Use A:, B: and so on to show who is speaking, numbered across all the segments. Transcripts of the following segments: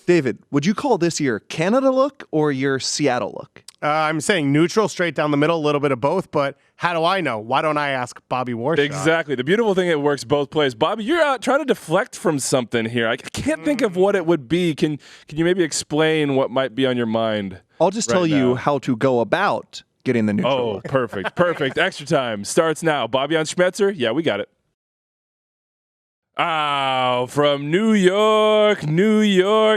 A: David, would you call this your Canada look or your Seattle look?
B: I'm saying neutral, straight down the middle, a little bit of both, but how do I know? Why don't I ask Bobby Warshaw?
C: Exactly. The beautiful thing, it works both ways. Bobby, you're out trying to deflect from something here. I can't think of what it would be. Can you maybe explain what might be on your mind?
A: I'll just tell you how to go about getting the neutral look.
C: Perfect. Perfect. Extra time starts now. Bobby on Schmetzer? Yeah, we got it. From New York,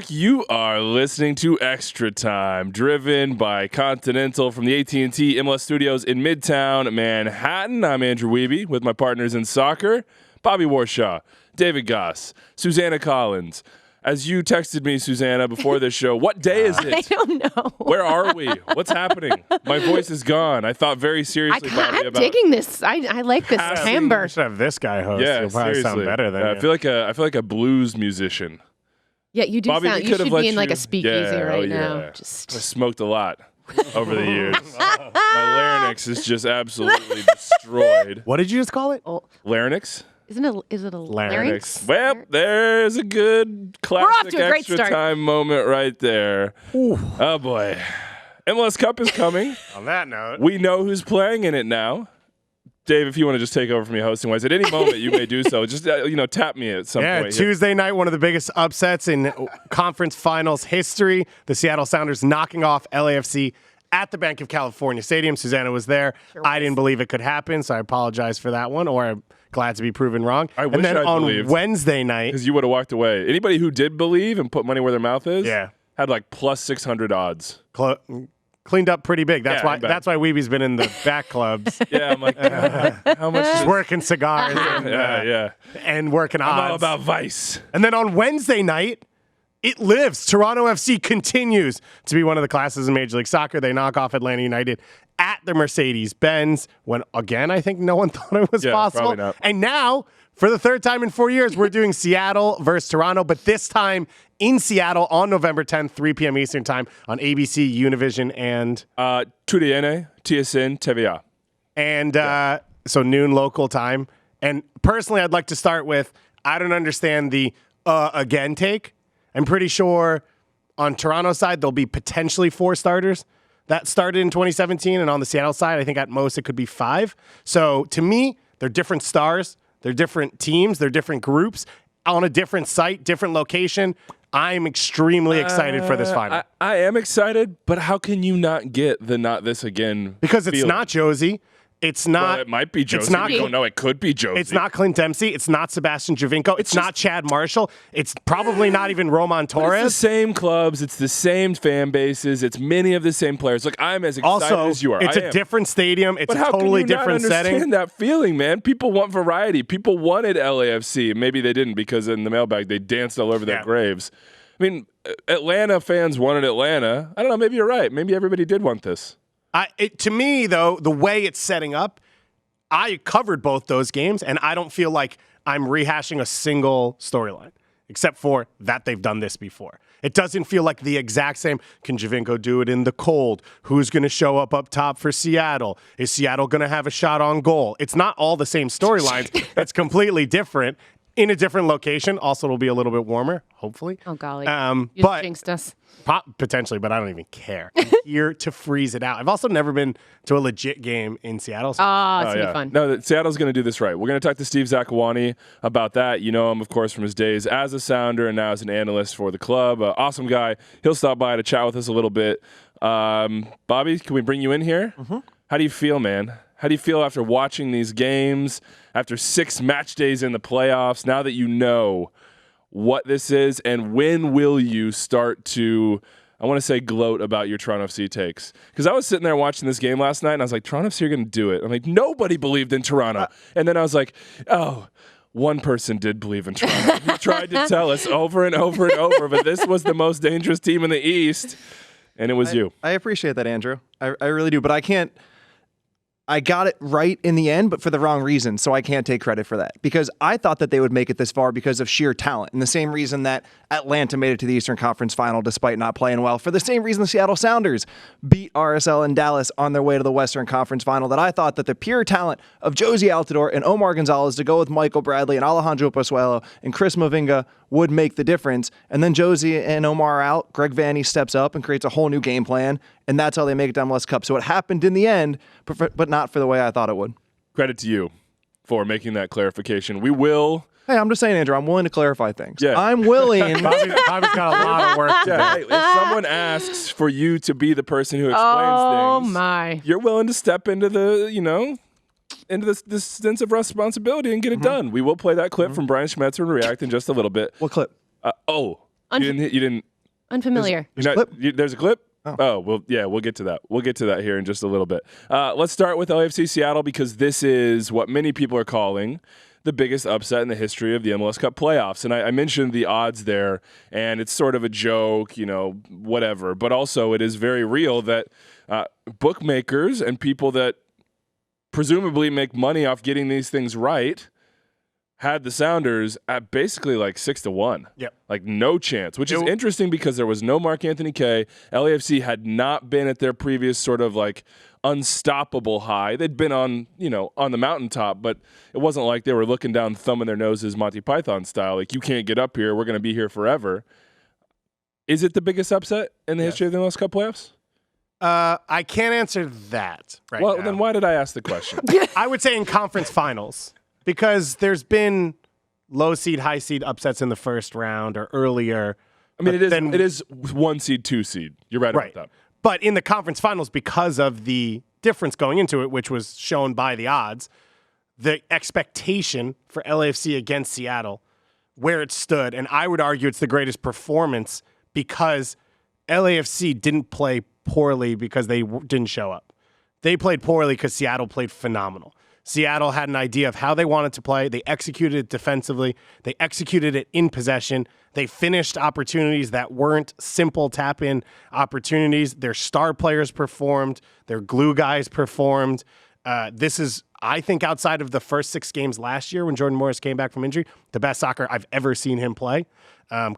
C: you are listening to Extra Time, driven by Continental from the AT&T MLS studios in Midtown Manhattan. I'm Andrew Wiebe with my partners in soccer, Bobby Warshaw, David Goss, Susannah Collins. As you texted me, Susannah, before this show, what day is it?
D: I don't know.
C: Where are we? What's happening? My voice is gone. I thought very seriously about
D: I'm digging this. I like this timbre.
B: We should have this guy host.
C: Yeah,
B: He'll probably sound better than you.
C: I feel like a blues musician.
D: Yeah, you do
C: Bobby,
D: sound. You should be in like a speakeasy right now.
C: I smoked a lot over the years. My larynx is just absolutely destroyed.
B: What did you just call it?
C: Larynx?
D: Is it a larynx?
C: Well, there's a good classic extra time moment right there.
B: Ooh.
C: Oh, boy. MLS Cup is coming.
B: On that note.
C: We know who's playing in it now. Dave, if you want to just take over from me hosting-wise, at any moment you may do so. Just, tap me at some point.
B: Yeah, Tuesday night, one of the biggest upsets in conference finals history. The Seattle Sounders knocking off LAFC at the Bank of California Stadium. Susannah was there. I didn't believe it could happen, so I apologize for that one, or I'm glad to be proven wrong.
C: I wish
B: then
C: I'd
B: on
C: believed.
B: Wednesday night,
C: because you would have walked away. Anybody who did believe and put money where their mouth is had like plus 600 odds.
B: Cleaned up pretty big. That's why Wiebe's been in the back clubs.
C: Yeah, I'm like, how much?
B: Just working cigars and working odds.
C: I'm all about Vice.
B: And then on Wednesday night, it lives. Toronto FC continues to be one of the classes in Major League Soccer. They knock off Atlanta United at the Mercedes-Benz when, again, I think no one thought it was possible.
C: Probably not.
B: And now, for the third time in 4 years, we're doing Seattle versus Toronto, but this time in Seattle on November 10th, 3 p.m. Eastern Time on ABC, Univision, and
C: TUDN, TSN, TVA.
B: And so noon local time. And personally, I'd like to start with, I don't understand the again take. I'm pretty sure on Toronto's side, there'll be potentially 4 starters that started in 2017. And on the Seattle side, I think at most it could be 5. So to me, they're different stars. They're different teams. They're different groups on a different site, different location. I'm extremely excited for this final.
C: I am excited, but how can you not get the not this again?
B: Because it's
C: feeling?
B: Not Jozy. It's not.
C: Well, it might be Jozy.
B: It's not,
C: we don't know. It could be Jozy.
B: It's not Clint Dempsey. It's not Sebastian Javinko. It's not Chad Marshall. It's probably not even Roman Torres.
C: It's the same clubs. It's the same fan bases. It's many of the same players. Look, I'm as excited as you are.
B: It's a different stadium. It's a totally different setting.
C: But how can you not understand that feeling, man? People want variety. People wanted LAFC. Maybe they didn't because in the mailbag they danced all over their graves. I mean, Atlanta fans wanted Atlanta. I don't know. Maybe you're right. Maybe everybody did want this.
B: To me, though, the way it's setting up, I covered both those games, and I don't feel like I'm rehashing a single storyline, except for that they've done this before. It doesn't feel like the exact same. Can Javinko do it in the cold? Who's going to show up top for Seattle? Is Seattle going to have a shot on goal? It's not all the same storylines. It's completely different in a different location. Also, it'll be a little bit warmer, hopefully.
D: Oh, golly.
B: You
D: just jinxed us.
B: Potentially, but I don't even care. I'm here to freeze it out. I've also never been to a legit game in Seattle. So
D: it's going to be fun.
C: No, Seattle's going to do this right. We're going to talk to Steve Zakuani about that. You know him, of course, from his days as a Sounder and now as an analyst for the club. Awesome guy. He'll stop by to chat with us a little bit. Bobby, can we bring you in here? Mm-hmm. How do you feel, man? How do you feel after watching these games, after 6 match days in the playoffs, now that you know what this is, and when will you start to, I want to say, gloat about your Toronto FC takes? Because I was sitting there watching this game last night, and I was like, Toronto FC are going to do it. I'm like, nobody believed in Toronto. And then I was like, oh, one person did believe in Toronto. He tried to tell us over and over and over, but this was the most dangerous team in the East, and it was you.
A: I appreciate that, Andrew. I really do, but I can't. I got it right in the end, but for the wrong reason, so I can't take credit for that. Because I thought that they would make it this far because of sheer talent, and the same reason that Atlanta made it to the Eastern Conference Final despite not playing well, for the same reason the Seattle Sounders beat RSL and Dallas on their way to the Western Conference Final, that I thought that the pure talent of Jozy Altidore and Omar Gonzalez to go with Michael Bradley and Alejandro Pozuelo and Chris Mavinga would make the difference. And then Jozy and Omar are out, Greg Vanney steps up and creates a whole new game plan, and that's how they make it to MLS Cup. So it happened in the end, but not for the way I thought it would.
C: Credit to you for making that clarification. We will...
A: Hey, I'm just saying, Andrew, I'm willing to clarify things.
C: Yeah.
A: I'm willing.
B: Bobby's got a lot of work to do.
C: Yeah, hey, if someone asks for you to be the person who explains things,
D: my.
C: you're willing to step into the, into this sense of responsibility and get it done. We will play that clip from Brian Schmetzer and react in just a little bit.
A: What clip?
C: You didn't.
D: Unfamiliar.
C: There's a clip? Oh, well, yeah, we'll get to that. We'll get to that here in just a little bit. Let's start with LAFC Seattle because this is what many people are calling the biggest upset in the history of the MLS Cup playoffs. And I mentioned the odds there, and it's sort of a joke, whatever. But also it is very real that bookmakers and people that presumably make money off getting these things right had the Sounders at basically like 6-1.
B: Yep.
C: Like no chance, which is interesting because there was no Mark Anthony Kaye. LAFC had not been at their previous sort of like unstoppable high. They'd been on the mountaintop, but it wasn't like they were looking down, thumbing their noses Monty Python style. Like, you can't get up here. We're going to be here forever. Is it the biggest upset in the history of the MLS Cup playoffs?
B: I can't answer that right now.
C: Well, then why did I ask the question?
B: I would say in conference finals, because there's been low seed, high seed upsets in the first round or earlier.
C: I mean, it is 1 seed, 2 seed. You're right about that.
B: But in the conference finals, because of the difference going into it, which was shown by the odds, the expectation for LAFC against Seattle, where it stood, and I would argue it's the greatest performance because LAFC didn't play poorly because they didn't show up. They played poorly because Seattle played phenomenal. Seattle had an idea of how they wanted to play. They executed it defensively. They executed it in possession. They finished opportunities that weren't simple tap-in opportunities. Their star players performed. Their glue guys performed. This is, I think, outside of the first 6 games last year when Jordan Morris came back from injury, the best soccer I've ever seen him play.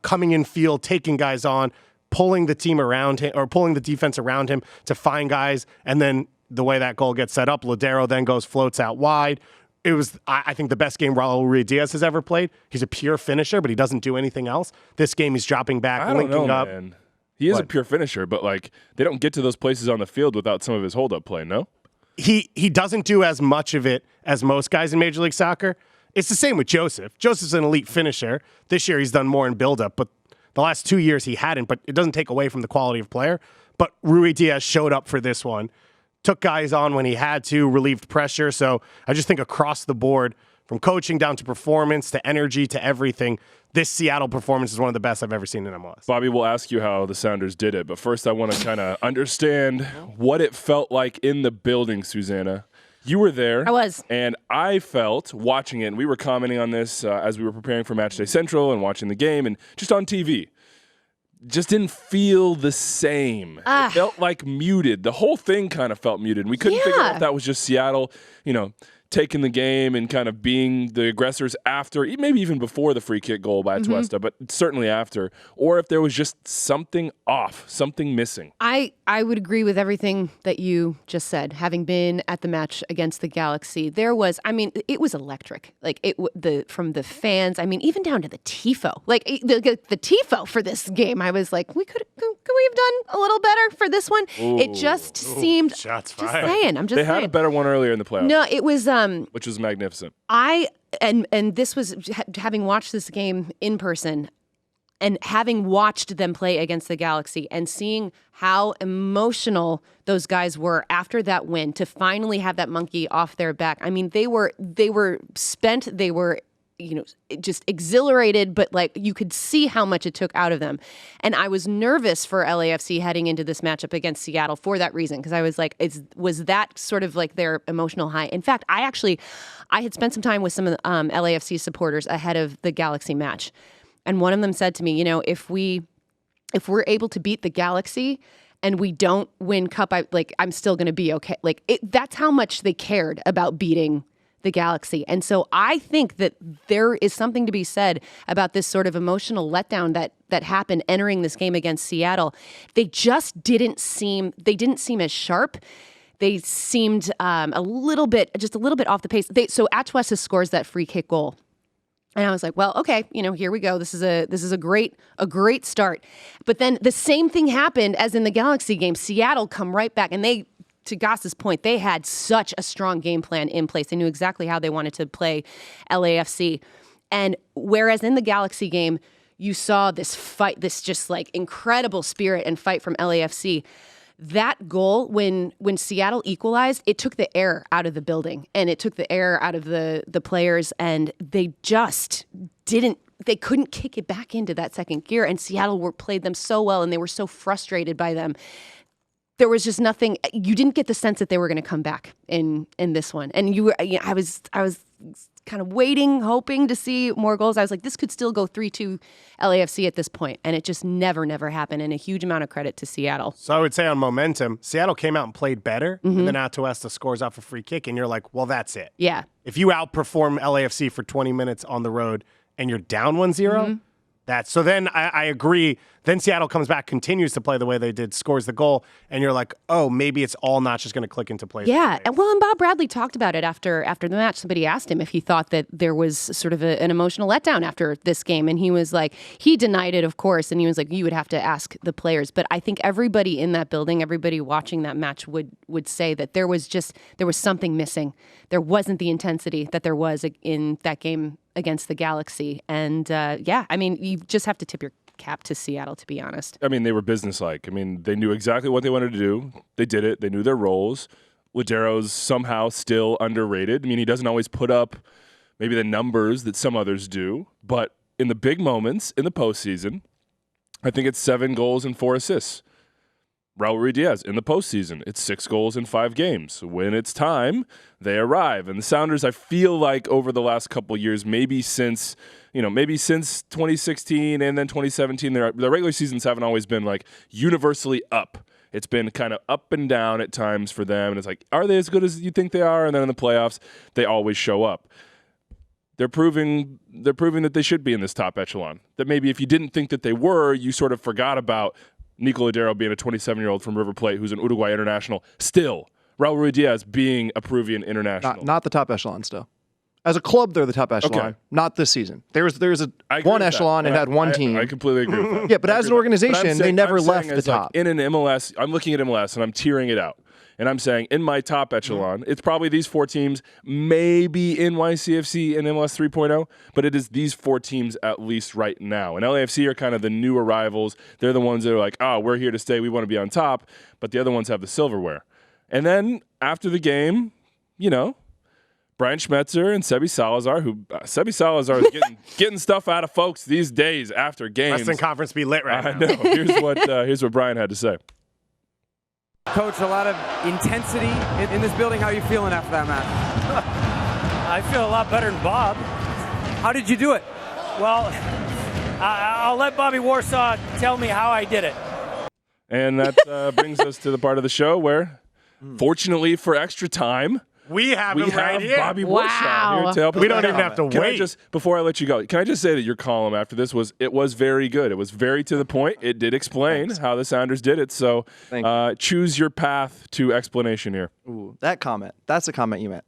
B: Coming in field, taking guys on, pulling the team around him or pulling the defense around him to find guys, and then the way that goal gets set up, Ladero then floats out wide. It was, I think, the best game Raul Ruiz-Diaz has ever played. He's a pure finisher, but he doesn't do anything else. This game, he's dropping back, linking up.
C: Man. He is a pure finisher, but they don't get to those places on the field without some of his hold-up play, no?
B: He doesn't do as much of it as most guys in Major League Soccer. It's the same with Joseph. Joseph's an elite finisher. This year he's done more in build-up, but the last 2 years he hadn't, but it doesn't take away from the quality of player. But Ruiz-Diaz showed up for this one. Took guys on when he had to, relieved pressure. So I just think across the board, from coaching down to performance to energy to everything, this Seattle performance is one of the best I've ever seen in MLS.
C: Bobby, we'll ask you how the Sounders did it, but first I want to kind of understand what it felt like in the building, Susannah. You were there.
D: I was.
C: And I felt, watching it, and we were commenting on this as we were preparing for Matchday Central and watching the game, and just on TV. Just didn't feel the same. It felt like muted. The whole thing kind of felt muted. We couldn't figure out if that was just Seattle, taking the game and kind of being the aggressors after, maybe even before the free kick goal by Atuesta, but certainly after, or if there was just something off, something missing.
D: I would agree with everything that you just said. Having been at the match against the Galaxy, it was electric. Like from the fans, even down to the tifo. Like the tifo for this game, I was like, could we have done a little better for this one? It just seemed.
B: Shots
D: just
B: fired.
D: saying, I'm just saying.
C: They had a better one earlier in the playoffs.
D: No, it was
C: which was magnificent.
D: And this was having watched this game in person and having watched them play against the Galaxy and seeing how emotional those guys were after that win to finally have that monkey off their back. They were spent, they were just exhilarated, but you could see how much it took out of them. And I was nervous for LAFC heading into this matchup against Seattle for that reason, because I was like, was that sort of like their emotional high? In fact, I had spent some time with some of the LAFC supporters ahead of the Galaxy match. And one of them said to me, if we're able to beat the Galaxy and we don't win cup, I'm still going to be okay. That's how much they cared about beating the Galaxy. And so I think that there is something to be said about this sort of emotional letdown that happened entering this game against Seattle. They just didn't seem as sharp. They seemed a little bit off the pace. So Atuesta scores that free kick goal. And I was like, well, okay, here we go. This is a great start. But then the same thing happened as in the Galaxy game. Seattle come right back, and they, to Goss's point, they had such a strong game plan in place. They knew exactly how they wanted to play LAFC. And whereas in the Galaxy game, you saw this fight, this just incredible spirit and fight from LAFC. That goal, when Seattle equalized, it took the air out of the building and it took the air out of the players, and they just they couldn't kick it back into that second gear. And Seattle played them so well, and they were so frustrated by them. There was just nothing. You didn't get the sense that they were going to come back in this one. And I was kind of waiting, hoping to see more goals. I was like, this could still go 3-2 LAFC at this point, and it just never happened. And a huge amount of credit to Seattle.
B: So I would say on momentum, Seattle came out and played better, and then Atuesta scores off a free kick, and you're like, well, that's it.
D: Yeah.
B: If you outperform LAFC for 20 minutes on the road and you're down 1-0, so then I agree. Then Seattle comes back, continues to play the way they did, scores the goal, and you're like, oh, maybe it's all not just going to click into place.
D: Yeah, and Bob Bradley talked about it after the match. Somebody asked him if he thought that there was sort of an emotional letdown after this game, and he was like, he denied it, of course, and he was like, you would have to ask the players. But I think everybody in that building, everybody watching that match would say that there was something missing. There wasn't the intensity that there was in that game against the Galaxy. And you just have to tip your cap to Seattle, to be honest.
C: I mean, they were businesslike. I mean, they knew exactly what they wanted to do. They did it. They knew their roles. Lodero's somehow still underrated. I mean, he doesn't always put up maybe the numbers that some others do, but in the big moments in the postseason, I think it's 7 goals and 4 assists. Raul Ruiz in the postseason, it's 6 goals in 5 games. When it's time, they arrive. And the Sounders, I feel like over the last couple of years, maybe since 2016 and then 2017, their regular seasons haven't always been universally up. It's been kind of up and down at times for them. And it's like, are they as good as you think they are? And then in the playoffs, they always show up. They're proving that they should be in this top echelon. That maybe if you didn't think that they were, you sort of forgot about Nico Lodero being a 27-year-old from River Plate who's an Uruguay international still. Raul Ruiz being a Peruvian international.
A: Not the top echelon still. As a club, they're the top echelon. Not this season. There's one echelon and had one team.
C: I completely agree with that.
A: Yeah, but as an organization, they never left the top.
C: In an MLS, I'm looking at MLS and I'm tearing it out. And I'm saying in my top echelon, it's probably these 4 teams, maybe NYCFC and MLS 3.0, but it is these 4 teams at least right now. And LAFC are kind of the new arrivals. They're the ones that are like, we're here to stay. We want to be on top. But the other ones have the silverware. And then after the game, Brian Schmetzer and Sebi Salazar, Sebi Salazar is getting stuff out of folks these days after games.
B: Western Conference be lit right now.
C: I know. Here's what Brian had to say.
E: Coach, a lot of intensity in this building. How are you feeling after that match?
F: I feel a lot better than Bob.
E: How did you do it?
F: Well, I'll let Bobby Warshaw tell me how I did it.
C: And that brings us to the part of the show where, fortunately for extra time,
B: we have him right here.
C: Bobby Warshaw here to help us.
B: We don't even have to wait.
C: Before I let you go, can I just say that your column after this was very good. It was very to the point. It did explain how the Sounders did it. So choose your path to explanation here.
A: Ooh, that comment. That's the comment you meant.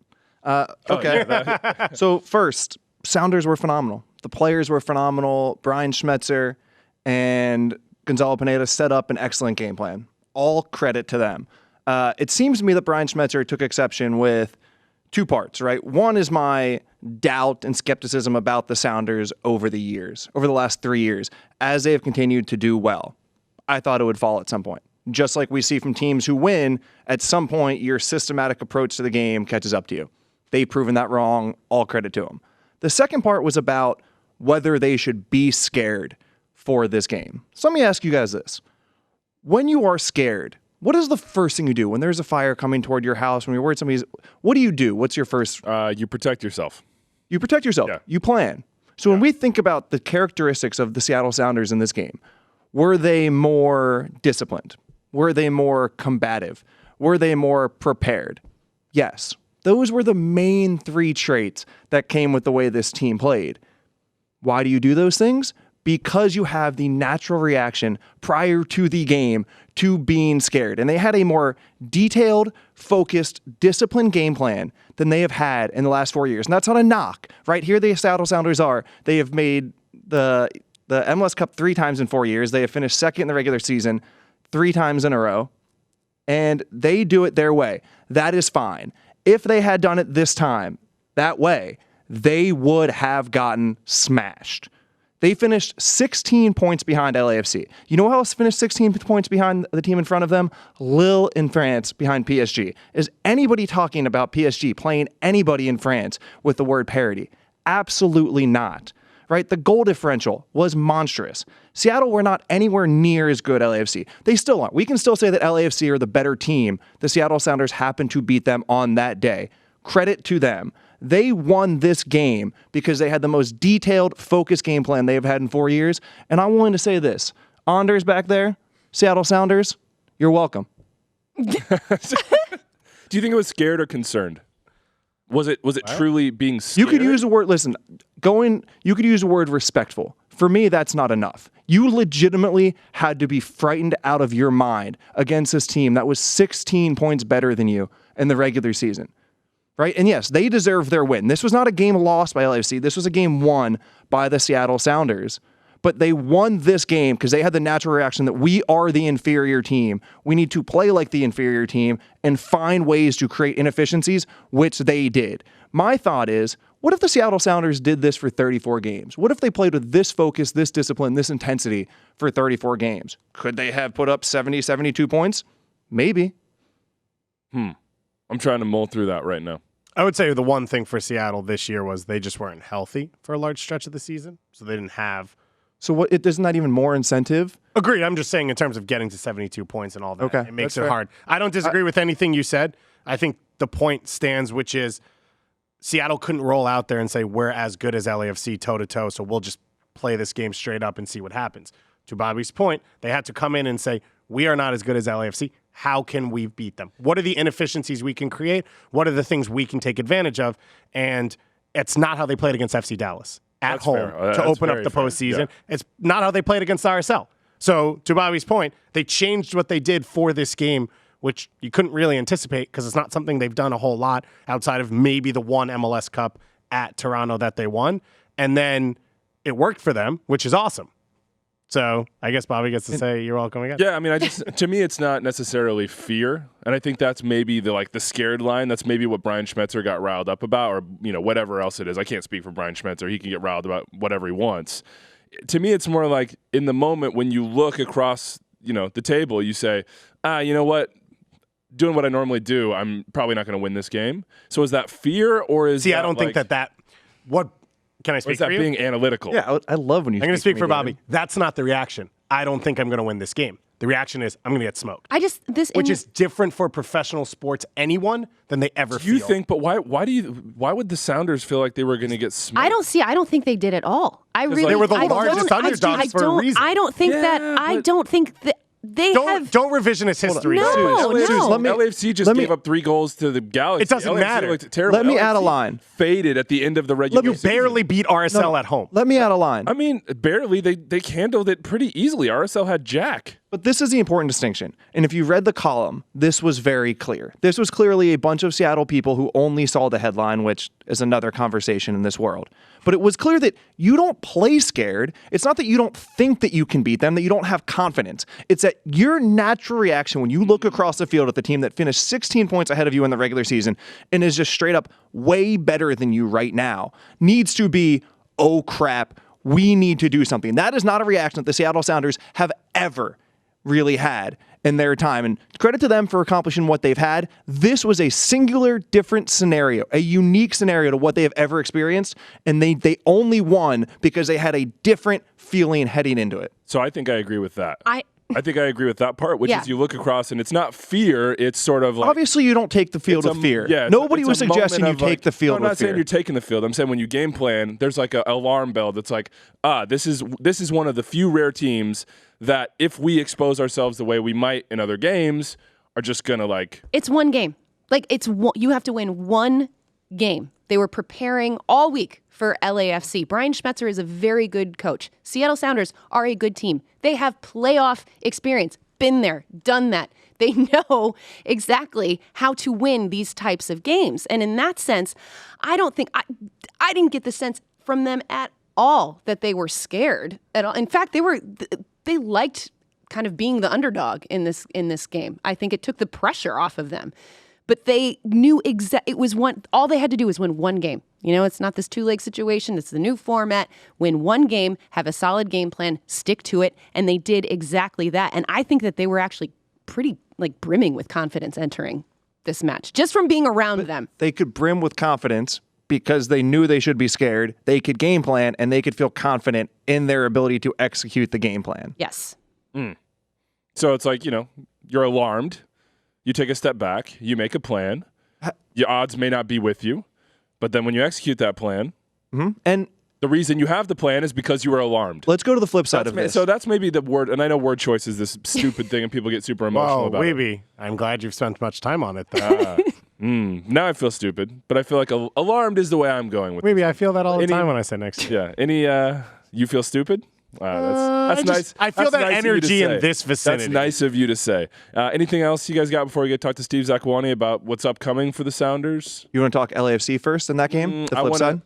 A: Okay. So first, Sounders were phenomenal. The players were phenomenal. Brian Schmetzer and Gonzalo Pineda set up an excellent game plan. All credit to them. It seems to me that Brian Schmetzer took exception with 2 parts, right? One is my doubt and skepticism about the Sounders over the last 3 years, as they have continued to do well. I thought it would fall at some point. Just like we see from teams who win, at some point, your systematic approach to the game catches up to you. They've proven that wrong. All credit to them. The second part was about whether they should be scared for this game. So let me ask you guys this. When you are scared, what is the first thing you do when there's a fire coming toward your house, when you're worried what do you do? What's your first?
C: You protect yourself.
A: You protect yourself.
C: Yeah.
A: You plan. So when we think about the characteristics of the Seattle Sounders in this game, were they more disciplined? Were they more combative? Were they more prepared? Yes. Those were the main 3 traits that came with the way this team played. Why do you do those things? Because you have the natural reaction prior to the game to being scared. And they had a more detailed, focused, disciplined game plan than they have had in the last 4 years. And that's not a knock, right? Here the Seattle Sounders are. They have made the MLS Cup 3 times in 4 years. They have finished second in the regular season 3 times in a row. And they do it their way. That is fine. If they had done it this time that way, they would have gotten smashed. They finished 16 points behind LAFC. You know who else finished 16 points behind the team in front of them? Lille in France behind PSG. Is anybody talking about PSG playing anybody in France with the word parity? Absolutely not. Right? The goal differential was monstrous. Seattle were not anywhere near as good LAFC. They still aren't. We can still say that LAFC are the better team. The Seattle Sounders happened to beat them on that day. Credit to them. They won this game because they had the most detailed, focused game plan they've had in 4 years. And I'm willing to say this. Anders back there, Seattle Sounders, you're welcome.
C: Do you think it was scared or concerned? Was it truly being scared?
A: You could use the word, listen, you could use the word respectful. For me, that's not enough. You legitimately had to be frightened out of your mind against this team that was 16 points better than you in the regular season. Right? And yes, they deserve their win. This was not a game lost by LAFC. This was a game won by the Seattle Sounders. But they won this game because they had the natural reaction that we are the inferior team. We need to play like the inferior team and find ways to create inefficiencies, which they did. My thought is, what if the Seattle Sounders did this for 34 games? What if they played with this focus, this discipline, this intensity for 34 games? Could they have put up 70, 72 points? Maybe.
C: I'm trying to mull through that right now.
B: I would say the one thing for Seattle this year was they just weren't healthy for a large stretch of the season. So they didn't have...
A: So what? Isn't that even more incentive?
B: Agreed. I'm just saying in terms of getting to 72 points and all that,
A: okay,
B: it makes it
A: fair.
B: hard. I don't disagree with anything you said. I think the point stands, which is Seattle couldn't roll out there and say, we're as good as LAFC toe-to-toe, so we'll just play this game straight up and see what happens. To Bobby's point, they had to come in and say, we are not as good as LAFC. How can we beat them? What are the inefficiencies we can create? What are the things we can take advantage of? And it's not how they played against FC Dallas at
C: That's
B: home
C: fair.
B: to open up the
C: fair.
B: postseason.
C: Yeah.
B: It's not how they played against RSL. So to Bobby's point, they changed what they did for this game, which you couldn't really anticipate because it's not something they've done a whole lot outside of maybe the one MLS Cup at Toronto that they won. And then it worked for them, which is awesome. So I guess Bobby gets to say you're welcome again.
C: Yeah, I mean, to me, it's not necessarily fear, and I think that's maybe the scared line. That's maybe what Brian Schmetzer got riled up about, or whatever else it is. I can't speak for Brian Schmetzer; he can get riled about whatever he wants. To me, it's more like in the moment when you look across, the table, you say, you know what? Doing what I normally do, I'm probably not going to win this game. So is that fear, or is
B: I don't think that what. Can I speak
C: is that
B: for you?
C: being analytical?
A: Yeah, I love when you.
B: I'm going to speak for
A: Bobby.
B: Bobby. That's not the reaction. I don't think I'm going to win this game. The reaction is I'm going to get smoked. Which is different for professional sports anyone than they ever feel.
C: You think, but why would the Sounders feel like they were going to get smoked?
D: I don't think they did at all.
B: they were the largest underdogs for a reason.
D: I don't think that
B: Don't revisionist history.
D: No,
C: LAFC just gave up 3 goals to the Galaxy.
B: It doesn't
C: LAFC
B: matter.
C: looked terrible.
A: Let me
C: LAFC
A: add a line.
C: Faded at the end of the regular season.
B: Barely beat RSL at home.
A: Let me add a line.
C: I mean, barely. They handled it pretty easily. RSL had Jack.
A: But this is the important distinction. And if you read the column, this was very clear. This was clearly a bunch of Seattle people who only saw the headline, which is another conversation in this world. But it was clear that you don't play scared. It's not that you don't think that you can beat them, that you don't have confidence. It's that your natural reaction when you look across the field at the team that finished 16 points ahead of you in the regular season and is just straight up way better than you right now needs to be, oh crap, we need to do something. That is not a reaction that the Seattle Sounders have ever really had in their time. And credit to them for accomplishing what they've had. This was a singular, different scenario, a unique scenario to what they have ever experienced. And they only won because they had a different feeling heading into it.
C: So I think I agree with that. I think I agree with that part, which is you look across and it's not fear. It's sort of like...
A: Obviously, you don't take the field with fear.
C: Yeah,
A: Nobody was suggesting you take the field with fear.
C: I'm not saying you're taking the field. I'm saying when you game plan, there's like an alarm bell that's like, this is one of the few rare teams that if we expose ourselves the way we might in other games, are just going to like...
D: It's one game. You have to win one game. They were preparing all week for LAFC. Brian Schmetzer is a very good coach. Seattle Sounders are a good team. They have playoff experience. Been there, done that. They know exactly how to win these types of games. And in that sense, I didn't get the sense from them at all that they were scared at all. In fact, they liked kind of being the underdog in this game. I think it took the pressure off of them. But they knew all they had to do was win one game. It's not this two-leg situation. It's the new format. Win one game, have a solid game plan, stick to it. And they did exactly that. And I think that they were actually pretty brimming with confidence entering this match, just from being around them.
A: They could brim with confidence because they knew they should be scared. They could game plan, and they could feel confident in their ability to execute the game plan.
D: Yes.
C: So it's like, you're alarmed. You take a step back. You make a plan. Your odds may not be with you. But then when you execute that plan,
A: and
C: the reason you have the plan is because you were alarmed.
A: Let's go to the flip side of this.
C: So that's maybe the word, and I know word choice is this stupid thing and people get super emotional about it.
B: Wiebe, I'm glad you've spent much time on it, though.
C: Now I feel stupid, but I feel like alarmed is the way I'm going with
B: Wiebe, I feel that all the time when I sit next to you.
C: Yeah. You feel stupid? Wow, that's nice.
B: I feel that
C: nice
B: energy in this vicinity.
C: That's nice of you to say. Anything else you guys got before we get to talk to Steve Zakuani about what's upcoming for the Sounders?
A: You want to talk LAFC first in that game? The flip side?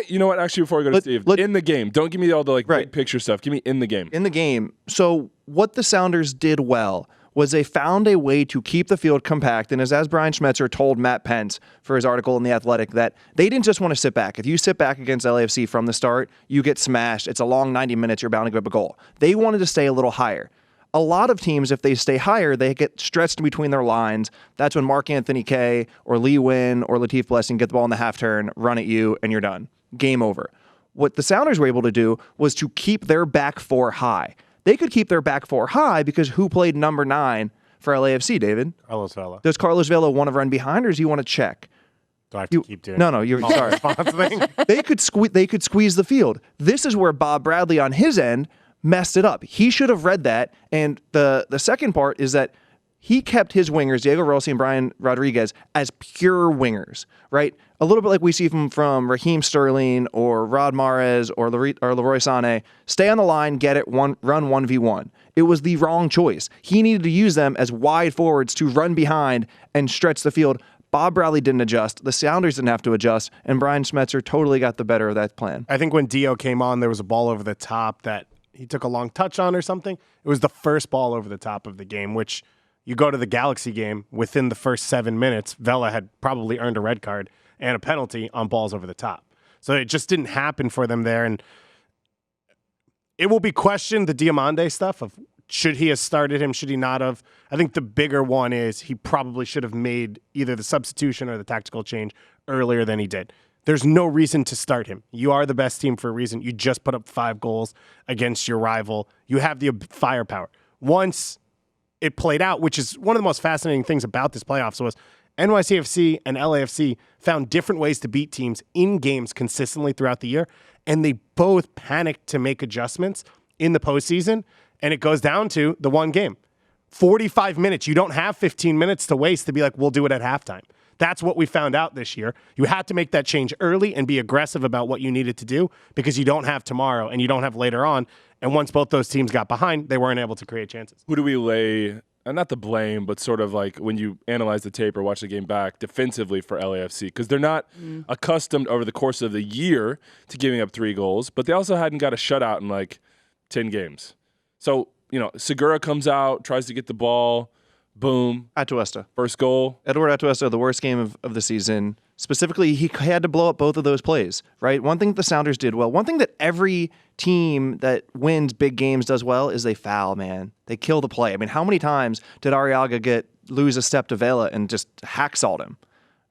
C: You know what? Actually, before we go to Steve, in the game, don't give me all the big picture stuff. Give me in the game.
A: In the game. So what the Sounders did well was they found a way to keep the field compact. And as Brian Schmetzer told Matt Pence for his article in The Athletic, that they didn't just want to sit back. If you sit back against LAFC from the start, you get smashed. It's a long 90 minutes. You're bound to give up a goal. They wanted to stay a little higher. A lot of teams, if they stay higher, they get stretched in between their lines. That's when Mark Anthony Kaye or Lee Nguyen or Latif Blessing get the ball in the half turn, run at you, and you're done. Game over. What the Sounders were able to do was to keep their back four high. They could keep their back four high because who played number 9 for LAFC, David?
B: Carlos Vela.
A: Does Carlos Vela want to run behind, or does he want to check?
B: Do I have to keep doing
A: No, you're sorry. They could squeeze the field. This is where Bob Bradley on his end messed it up. He should have read that. And the second part is that he kept his wingers, Diego Rossi and Brian Rodriguez, as pure wingers, right? A little bit like we see from Raheem Sterling or Rod Mahrez or Leroy Sané. Stay on the line, get it, run 1v1. It was the wrong choice. He needed to use them as wide forwards to run behind and stretch the field. Bob Bradley didn't adjust. The Sounders didn't have to adjust, and Brian Schmetzer totally got the better of that plan.
B: I think when Dio came on, there was a ball over the top that he took a long touch on or something. It was the first ball over the top of the game, which you go to the Galaxy game, within the first 7 minutes, Vela had probably earned a red card and a penalty on balls over the top. So it just didn't happen for them there. And it will be questioned, the Diamande stuff of should he have started him, should he not have? I think the bigger one is he probably should have made either the substitution or the tactical change earlier than he did. There's no reason to start him. You are the best team for a reason. You just put up 5 goals against your rival. You have the firepower. Once it played out, which is one of the most fascinating things about this playoffs, was NYCFC and LAFC found different ways to beat teams in games consistently throughout the year, and they both panicked to make adjustments in the postseason, and it goes down to the one game. 45 minutes. You don't have 15 minutes to waste to be like, we'll do it at halftime. That's what we found out this year. You had to make that change early and be aggressive about what you needed to do because you don't have tomorrow and you don't have later on. And once both those teams got behind, they weren't able to create chances.
C: Who do we lay, not the blame, but sort of like when you analyze the tape or watch the game back defensively for LAFC? Because they're not accustomed over the course of the year to giving up 3 goals, but they also hadn't got a shutout in like 10 games. So, Segura comes out, tries to get the ball. Boom.
A: Atuesta.
C: First goal.
A: Edward Atuesta, the worst game of the season. Specifically, he had to blow up both of those plays, right? One thing that the Sounders did well, one thing that every team that wins big games does well is they foul, man. They kill the play. I mean, how many times did Arriaga lose a step to Vela and just hacksawed him,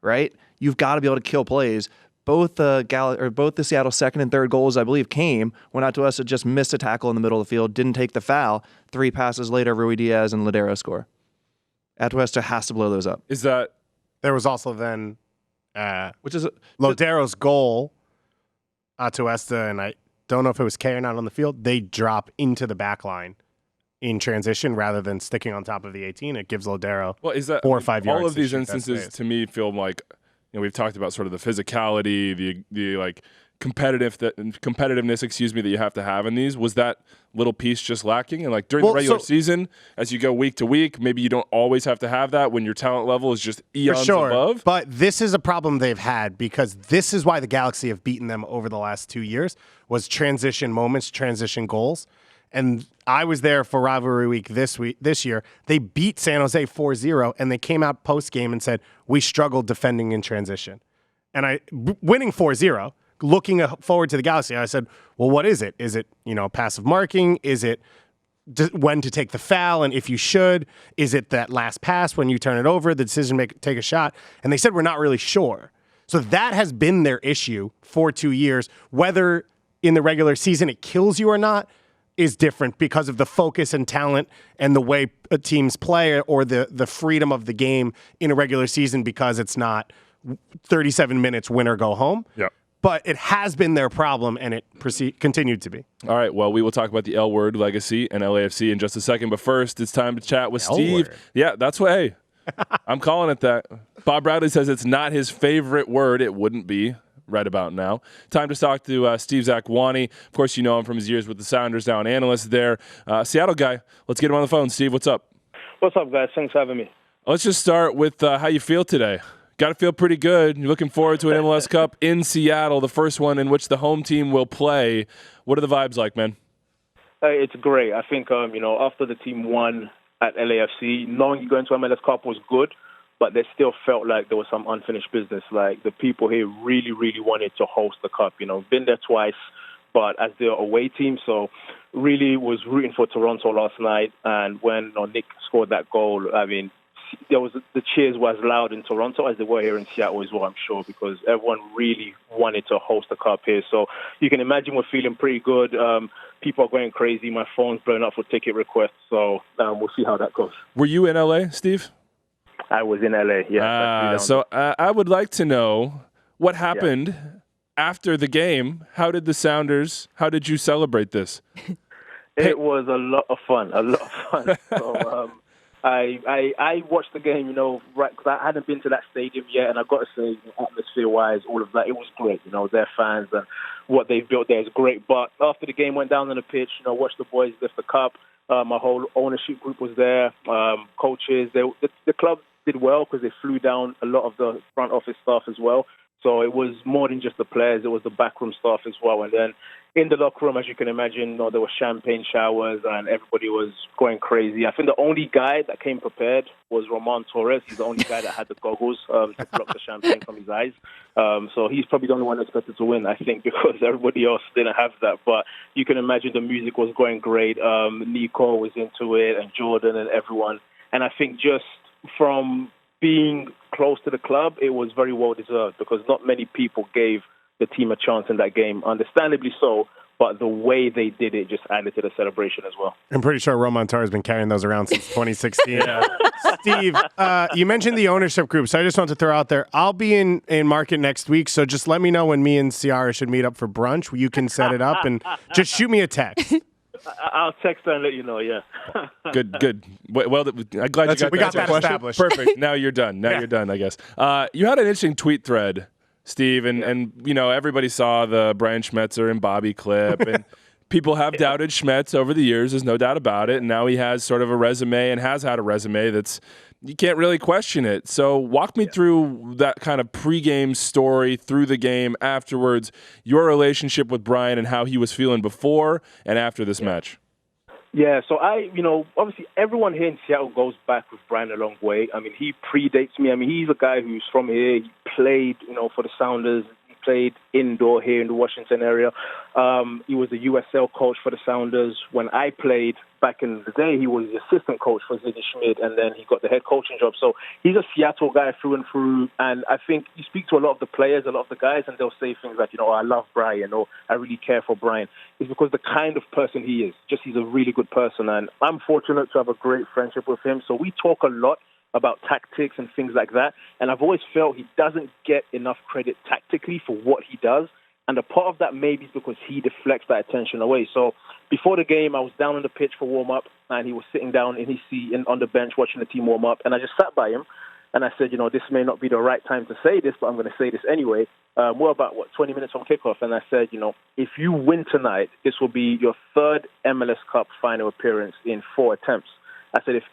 A: right? You've got to be able to kill plays. Both the Seattle second and third goals, I believe, came when Atuesta just missed a tackle in the middle of the field, didn't take the foul. 3 passes later, Rui Diaz and Ladero score. Atuesta has to blow those up.
C: Is that
B: there was also then
A: which is
B: Lodero's goal, Atuesta, and I don't know if it was K or not on the field, they drop into the back line in transition rather than sticking on top of the 18. It gives Lodero
C: is that
B: 4 or 5 yards.
C: All of
B: to
C: these
B: shoot that
C: instances
B: space.
C: to me feel like, we've talked about sort of the physicality, the like competitiveness, that you have to have in these. Was that little piece just lacking? And like during the regular season, as you go week to week, maybe you don't always have to have that when your talent level is just eons above.
B: But this is a problem they've had, because this is why the Galaxy have beaten them over the last 2 years, was transition moments, transition goals. And I was there for rivalry week this year. They beat San Jose 4-0, and they came out post-game and said, we struggled defending in transition. And winning 4-0, looking forward to the Galaxy, I said, well, what is it? Is it, passive marking? Is it when to take the foul and if you should? Is it that last pass when you turn it over, the decision to take a shot? And they said, we're not really sure. So that has been their issue for 2 years. Whether in the regular season it kills you or not is different because of the focus and talent and the way teams play, or the freedom of the game in a regular season, because it's not 37 minutes, win or go home.
C: Yeah.
B: But it has been their problem, and it continued to be.
C: All right, well, we will talk about the L Word legacy and LAFC in just a second. But first, it's time to chat with Steve.
B: L-word.
C: Yeah, that's what, hey, I'm calling it that. Bob Bradley says it's not his favorite word. It wouldn't be right about now. Time to talk to Steve Zakuani. Of course, you know him from his years with the Sounders, now an analyst there. Seattle guy. Let's get him on the phone. Steve, what's up?
G: What's up, guys? Thanks for having me.
C: Let's just start with how you feel today. Got to feel pretty good. You're looking forward to an MLS Cup in Seattle, the first one in which the home team will play. What are the vibes like, man?
G: It's great. I think, after the team won at LAFC, knowing you're going to MLS Cup was good, but they still felt like there was some unfinished business. Like, the people here really, really wanted to host the Cup. Been there twice, but as their away team, so really was rooting for Toronto last night. And when Nick scored that goal, I mean, the cheers were as loud in Toronto as they were here in Seattle as well, I'm sure, because everyone really wanted to host the Cup here. So you can imagine we're feeling pretty good. People are going crazy. My phone's blowing up for ticket requests. So we'll see how that goes.
C: Were you in LA, Steve?
G: I was in LA, yeah.
C: So I would like to know what happened after the game. How did you celebrate this?
G: It was a lot of fun, So I watched the game, right, because I hadn't been to that stadium yet, and I've got to say, atmosphere-wise, all of that, it was great. Their fans and what they've built there is great. But after the game went down on the pitch, watched the boys lift the cup. My whole ownership group was there, coaches. The club did well because they flew down a lot of the front office staff as well. So it was more than just the players, it was the backroom staff as well. And then in the locker room, as you can imagine, there were champagne showers and everybody was going crazy. I think the only guy that came prepared was Roman Torres. He's the only guy that had the goggles to block the champagne from his eyes. So he's probably the only one expected to win, I think, because everybody else didn't have that. But you can imagine the music was going great. Nico was into it, and Jordan and everyone. And I think just from being close to the club, it was very well deserved, because not many people gave the team a chance in that game, understandably so, but the way they did it just added to the celebration as well.
B: I'm pretty sure Roman Torres has been carrying those around since 2016. Steve, you mentioned the ownership group, so I just want to throw out there, I'll be in market next week, so just let me know when me and Ciara should meet up for brunch. You can set it up, and just shoot me a text.
G: I'll text her and let you know, yeah.
C: Good. Well, I'm glad we got that
B: established.
C: Perfect. Now you're done. You're done, I guess. You had an interesting tweet thread, Steve, and everybody saw the Brian Schmetzer and Bobby clip, and people have doubted Schmetz over the years. There's no doubt about it. And now he has sort of a resume, and has had a resume that's, you can't really question it. So walk me through that kind of pregame story, through the game, afterwards, your relationship with Brian and how he was feeling before and after this match.
G: Yeah, so obviously everyone here in Seattle goes back with Brian a long way. I mean, he predates me. I mean, he's a guy who's from here. He played, for the Sounders. He played indoor here in the Washington area. He was the USL coach for the Sounders. When I played back in the day, he was the assistant coach for Ziggy Schmidt, and then he got the head coaching job. So he's a Seattle guy through and through. And I think you speak to a lot of the players, a lot of the guys, and they'll say things like, I love Brian, or I really care for Brian. It's because the kind of person he is. Just he's a really good person. And I'm fortunate to have a great friendship with him. So we talk a lot about tactics and things like that. And I've always felt he doesn't get enough credit tactically for what he does. And a part of that maybe is because he deflects that attention away. So before the game, I was down on the pitch for warm-up. and he was sitting down in his seat on the bench watching the team warm up, and I just sat by him, and I said, this may not be the right time to say this, but I'm going to say this anyway. We're about, 20 minutes from kickoff, and I said, if you win tonight, this will be your third MLS Cup final appearance in 4 attempts. I said, if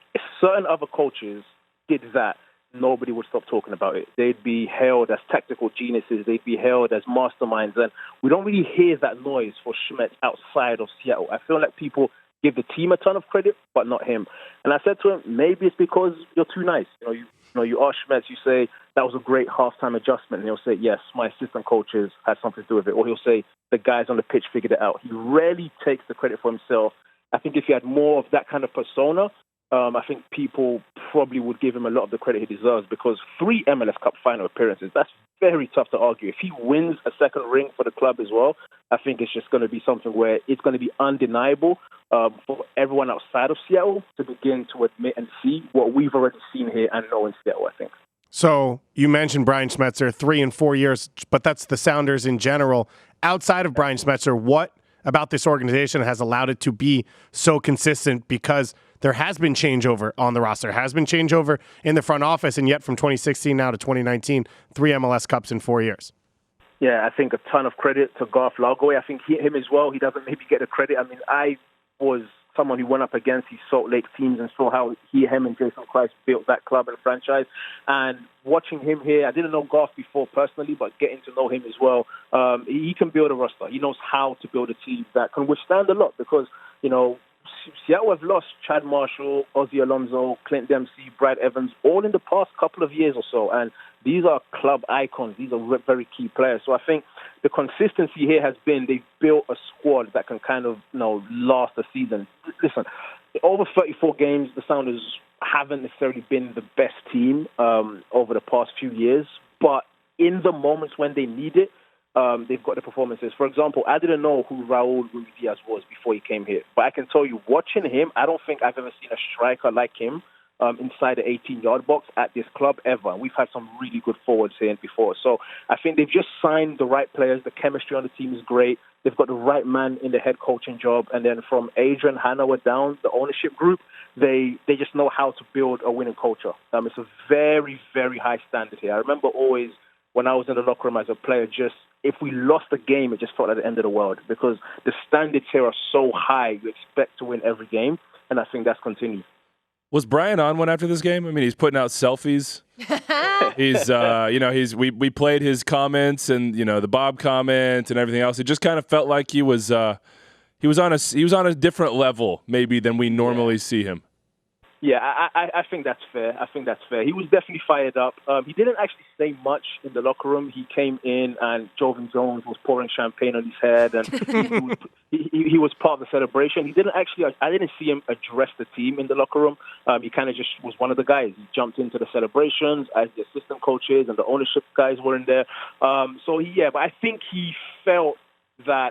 G: certain other coaches did that, nobody would stop talking about it. They'd be hailed as tactical geniuses. They'd be hailed as masterminds. And we don't really hear that noise for Schmetzer outside of Seattle. I feel like people give the team a ton of credit, but not him. And I said to him, maybe it's because you're too nice. You ask Schmetzer, you say, that was a great halftime adjustment. And he'll say, yes, my assistant coaches had something to do with it. Or he'll say, the guys on the pitch figured it out. He rarely takes the credit for himself. I think if he had more of that kind of persona, I think people probably would give him a lot of the credit he deserves, because 3 MLS Cup final appearances, that's very tough to argue. If he wins a second ring for the club as well, I think it's just going to be something where it's going to be undeniable for everyone outside of Seattle to begin to admit and see what we've already seen here and know in Seattle, I think.
B: So you mentioned Brian Schmetzer, 3 and 4 years, but that's the Sounders in general. Outside of Brian Schmetzer, what about this organization has allowed it to be so consistent? Because there has been changeover on the roster, has been changeover in the front office, and yet from 2016 now to 2019, 3 MLS Cups in 4 years.
G: Yeah, I think a ton of credit to Garth Lagerwey. I think him as well, he doesn't maybe get the credit. I mean, I was someone who went up against these Salt Lake teams and saw how him and Jason Christ built that club and franchise. And watching him here, I didn't know Garth before personally, but getting to know him as well, he can build a roster. He knows how to build a team that can withstand a lot, because, Seattle have lost Chad Marshall, Ozzy Alonso, Clint Dempsey, Brad Evans, all in the past couple of years or so. And these are club icons. These are very key players. So I think the consistency here has been they've built a squad that can kind of, last a season. Listen, over 34 games, the Sounders haven't necessarily been the best team over the past few years. But in the moments when they need it, they've got the performances. For example, I didn't know who Raul Ruiz was before he came here. But I can tell you, watching him, I don't think I've ever seen a striker like him inside the 18-yard box at this club ever. We've had some really good forwards here before. So I think they've just signed the right players. The chemistry on the team is great. They've got the right man in the head coaching job. And then from Adrian Hanover down, the ownership group, they just know how to build a winning culture. It's a very, very high standard here. I remember always when I was in the locker room as a player, if we lost a game, it just felt like the end of the world, because the standards here are so high. You expect to win every game, and I think that's continued.
C: Was Brian on one after this game? I mean, he's putting out selfies. We played his comments and the Bob comment and everything else. It just kind of felt like he was on a different level maybe than we normally see him.
G: Yeah, I think that's fair. He was definitely fired up. He didn't actually say much in the locker room. He came in and Jovan Jones was pouring champagne on his head, and he was part of the celebration. I didn't see him address the team in the locker room. He kind of just was one of the guys. He jumped into the celebrations as the assistant coaches and the ownership guys were in there. But I think he felt that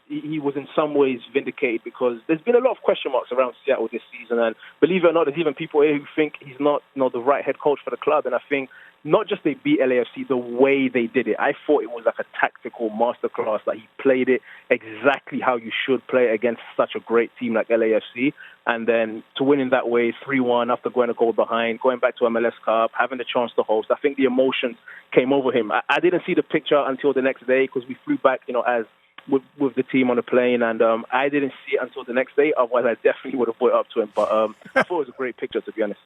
G: he was in some ways vindicated, because there's been a lot of question marks around Seattle this season, and believe it or not, there's even people here who think he's not the right head coach for the club. And I think not just they beat LAFC, the way they did it, I thought it was like a tactical masterclass. Like, he played it exactly how you should play it against such a great team like LAFC, and then to win in that way, 3-1 after going a goal behind, going back to MLS Cup, having the chance to host. I think the emotions came over him. I didn't see the picture until the next day, because we flew back, as with the team on the plane, and I didn't see it until the next day. Otherwise, I definitely would have brought it up to him. But I thought it was a great picture, to be honest.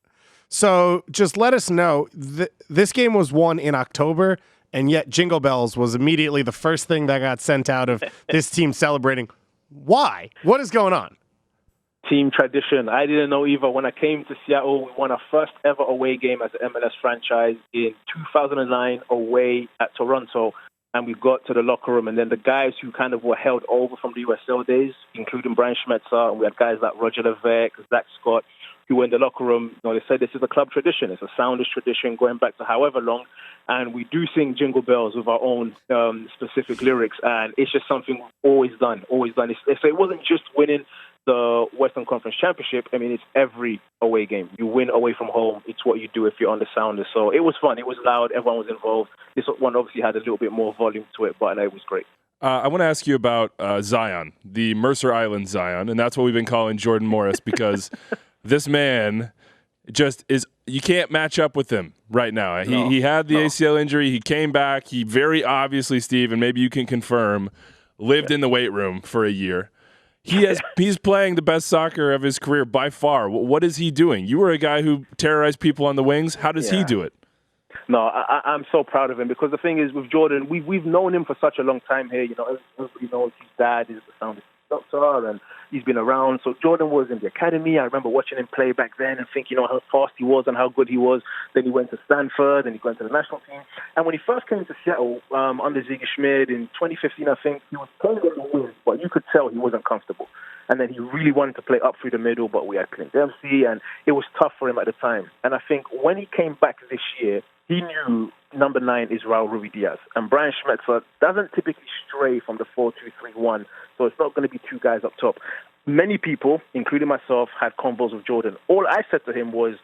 B: So just let us know, this game was won in October, and yet Jingle Bells was immediately the first thing that got sent out of this team celebrating. Why? What is going on?
G: Team tradition. I didn't know either. When I came to Seattle, we won our first ever away game as an MLS franchise in 2009 away at Toronto. And we got to the locker room, and then the guys who kind of were held over from the USL days, including Brian Schmetzer, and we had guys like Roger Levesque, Zach Scott, who were in the locker room. They said this is a club tradition. It's a Sounders tradition going back to however long. And we do sing Jingle Bells with our own specific lyrics. And it's just something we've always done. So it wasn't just winning the Western Conference Championship. I mean, it's every away game. You win away from home. It's what you do if you're on the Sounders. So it was fun. It was loud. Everyone was involved. This one obviously had a little bit more volume to it, but it was great.
C: I want to ask you about Zion, the Mercer Island Zion, and that's what we've been calling Jordan Morris because this man just is – you can't match up with him right now. He had the ACL injury. He came back. He very obviously, Steve, and maybe you can confirm, lived in the weight room for a year. He's playing the best soccer of his career by far. What is he doing? You were a guy who terrorized people on the wings. How does he do it?
G: No, I'm so proud of him because the thing is with Jordan, we've known him for such a long time here. You know, everybody knows his dad is the Sounder Doctor, and he's been around. So Jordan was in the academy. I remember watching him play back then and thinking, how fast he was and how good he was. Then he went to Stanford, and he went to the national team. And when he first came to Seattle under Ziggy Schmid in 2015, I think he was playing on the wing, but you could tell he wasn't comfortable. And then he really wanted to play up through the middle, but we had Clint Dempsey, and it was tough for him at the time. And I think when he came back this year, he knew number 9 is Raul Ruiz-Diaz. And Brian Schmetzer doesn't typically stray from the 4-2-3-1, so it's not going to be 2 guys up top. Many people, including myself, had combos with Jordan. All I said to him was,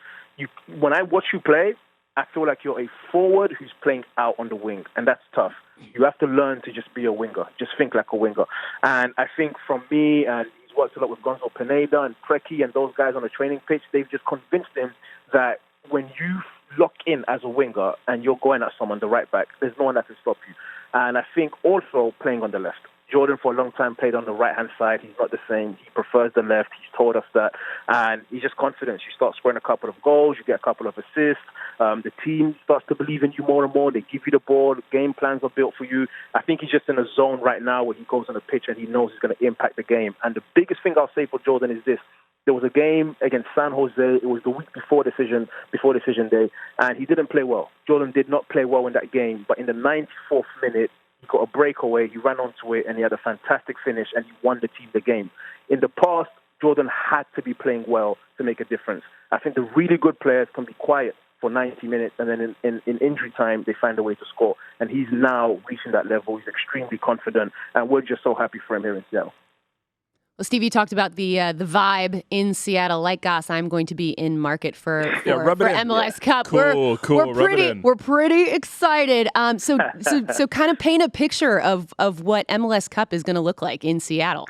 G: when I watch you play, I feel like you're a forward who's playing out on the wing, and that's tough. You have to learn to just be a winger, just think like a winger. And I think from me, and he's worked a lot with Gonzo Pineda and Preki and those guys on the training pitch, they've just convinced him that when you lock in as a winger and you're going at someone, the right back, there's no one that can stop you. And I think also playing on the left. Jordan, for a long time, played on the right-hand side. He's not the same. He prefers the left. He's told us that. And he's just confident. You start scoring a couple of goals. You get a couple of assists. The team starts to believe in you more and more. They give you the ball. Game plans are built for you. I think he's just in a zone right now where he goes on the pitch and he knows he's going to impact the game. And the biggest thing I'll say for Jordan is this. There was a game against San Jose. It was the week before decision day, and he didn't play well. Jordan did not play well in that game, but in the 94th minute, he got a breakaway, he ran onto it, and he had a fantastic finish, and he won the team the game. In the past, Jordan had to be playing well to make a difference. I think the really good players can be quiet for 90 minutes, and then in injury time, they find a way to score. And he's now reaching that level. He's extremely confident, and we're just so happy for him here in Seattle.
D: Well, Steve, you talked about the vibe in Seattle. Like Goss, I'm going to be in market for MLS Cup.
C: Cool.
D: We're pretty excited. So kind of paint a picture of what MLS Cup is going to look like in Seattle.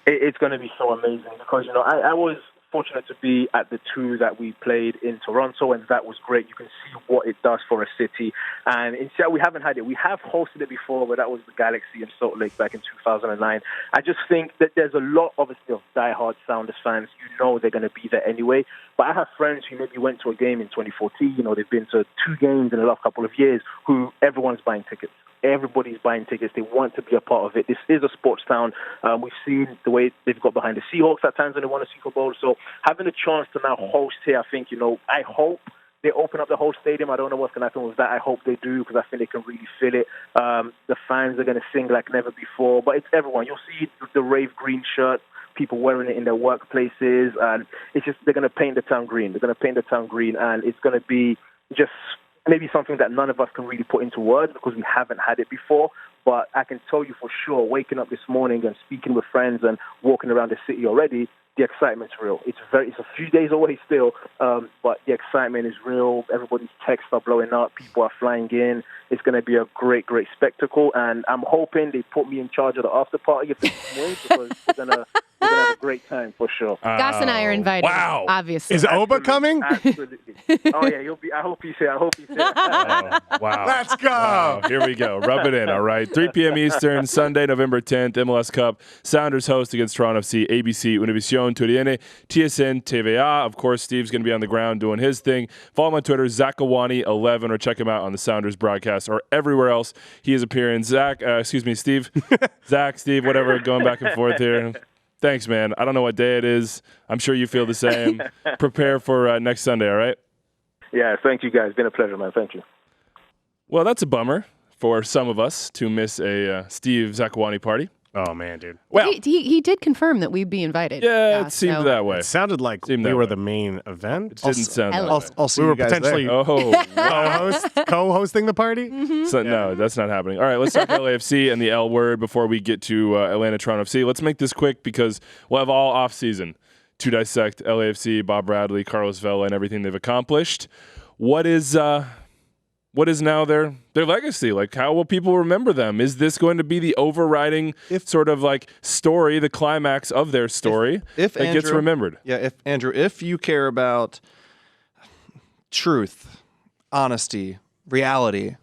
G: It's going to be so amazing because I was fortunate to be at the 2 that we played in Toronto, and that was great. You can see what it does for a city. And in Seattle, we haven't had it. We have hosted it before, but that was the Galaxy in Salt Lake back in 2009. I just think that there's a lot, obviously, of diehard Sounders fans. They're going to be there anyway. But I have friends who maybe went to a game in 2014. They've been to 2 games in the last couple of years who everyone's buying tickets. Everybody's buying tickets. They want to be a part of it. This is a sports town. We've seen the way they've got behind the Seahawks at times when they won a Super Bowl. So having a chance to now host here, I think, I hope they open up the whole stadium. I don't know what's going to happen with that. I hope they do because I think they can really feel it. The fans are going to sing like never before. But it's everyone. You'll see the Rave Green shirts, people wearing it in their workplaces. And it's just they're going to paint the town green. They're going to paint the town green. And it's going to be just maybe something that none of us can really put into words because we haven't had it before. But I can tell you for sure, waking up this morning and speaking with friends and walking around the city already, the excitement's real. It's a few days away still, but the excitement is real. Everybody's texts are blowing up. People are flying in. It's going to be a great, great spectacle. And I'm hoping they put me in charge of the after party if they win because we're going to have a great time for sure.
D: Goss and I are invited. Wow. Obviously.
B: Is Oba coming?
G: Absolutely. Oh, yeah, you'll be. I hope he's here.
C: Wow.
B: Let's go.
C: Wow. Here we go. Rub it in, all right. 3 p.m. Eastern, Sunday, November 10th, MLS Cup. Sounders host against Toronto FC, ABC, Univision, Turiene, TSN, TVA. Of course, Steve's going to be on the ground doing his thing. Follow him on Twitter, Zakuani11, or check him out on the Sounders broadcast or everywhere else he is appearing. Steve. Steve, whatever, going back and forth here. Thanks, man. I don't know what day it is. I'm sure you feel the same. Prepare for next Sunday, all right?
G: Yeah, thank you, guys. It's been a pleasure, man. Thank you.
C: Well, that's a bummer for some of us to miss a Steve Zakuani party.
B: Oh, man, dude.
D: Well, he did confirm that we'd be invited.
C: Yeah, it seemed that way.
B: It sounded like we were the main event.
C: It didn't sound that way.
A: I'll see
B: we
A: you
B: were
A: guys
B: potentially co-hosting the party.
D: Mm-hmm.
C: So, no, that's not happening. All right, let's talk LAFC and the L word before we get to Atlanta Toronto FC. Let's make this quick because we'll have all off-season to dissect LAFC, Bob Bradley, Carlos Vela, and everything they've accomplished. What is what is now their legacy? Like, how will people remember them? Is this going to be the overriding sort of like story, the climax of their story
A: if
C: that
A: Andrew,
C: gets remembered?
A: Yeah, if you care about truth, honesty, reality,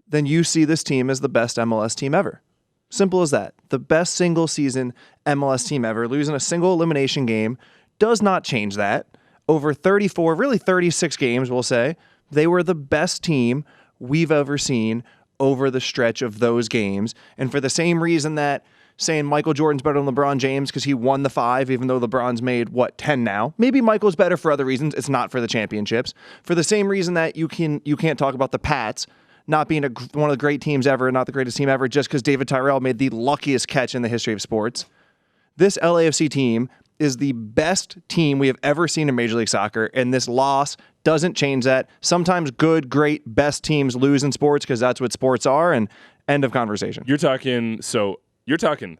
A: then you see this team as the best MLS team ever. Simple as that. The best single season MLS team ever. Losing a single elimination game does not change that. Over 34, really 36 games, we'll say, they were the best team we've ever seen over the stretch of those games. And for the same reason that saying Michael Jordan's better than LeBron James because he won the 5, even though LeBron's made, 10 now? Maybe Michael's better for other reasons. It's not for the championships. For the same reason that you can't talk about the Pats not being one of the great teams ever, not the greatest team ever, just because David Tyrell made the luckiest catch in the history of sports. This LAFC team is the best team we have ever seen in Major League Soccer, and this loss doesn't change that. Sometimes good, great, best teams lose in sports because that's what sports are, and end of conversation.
C: You're talking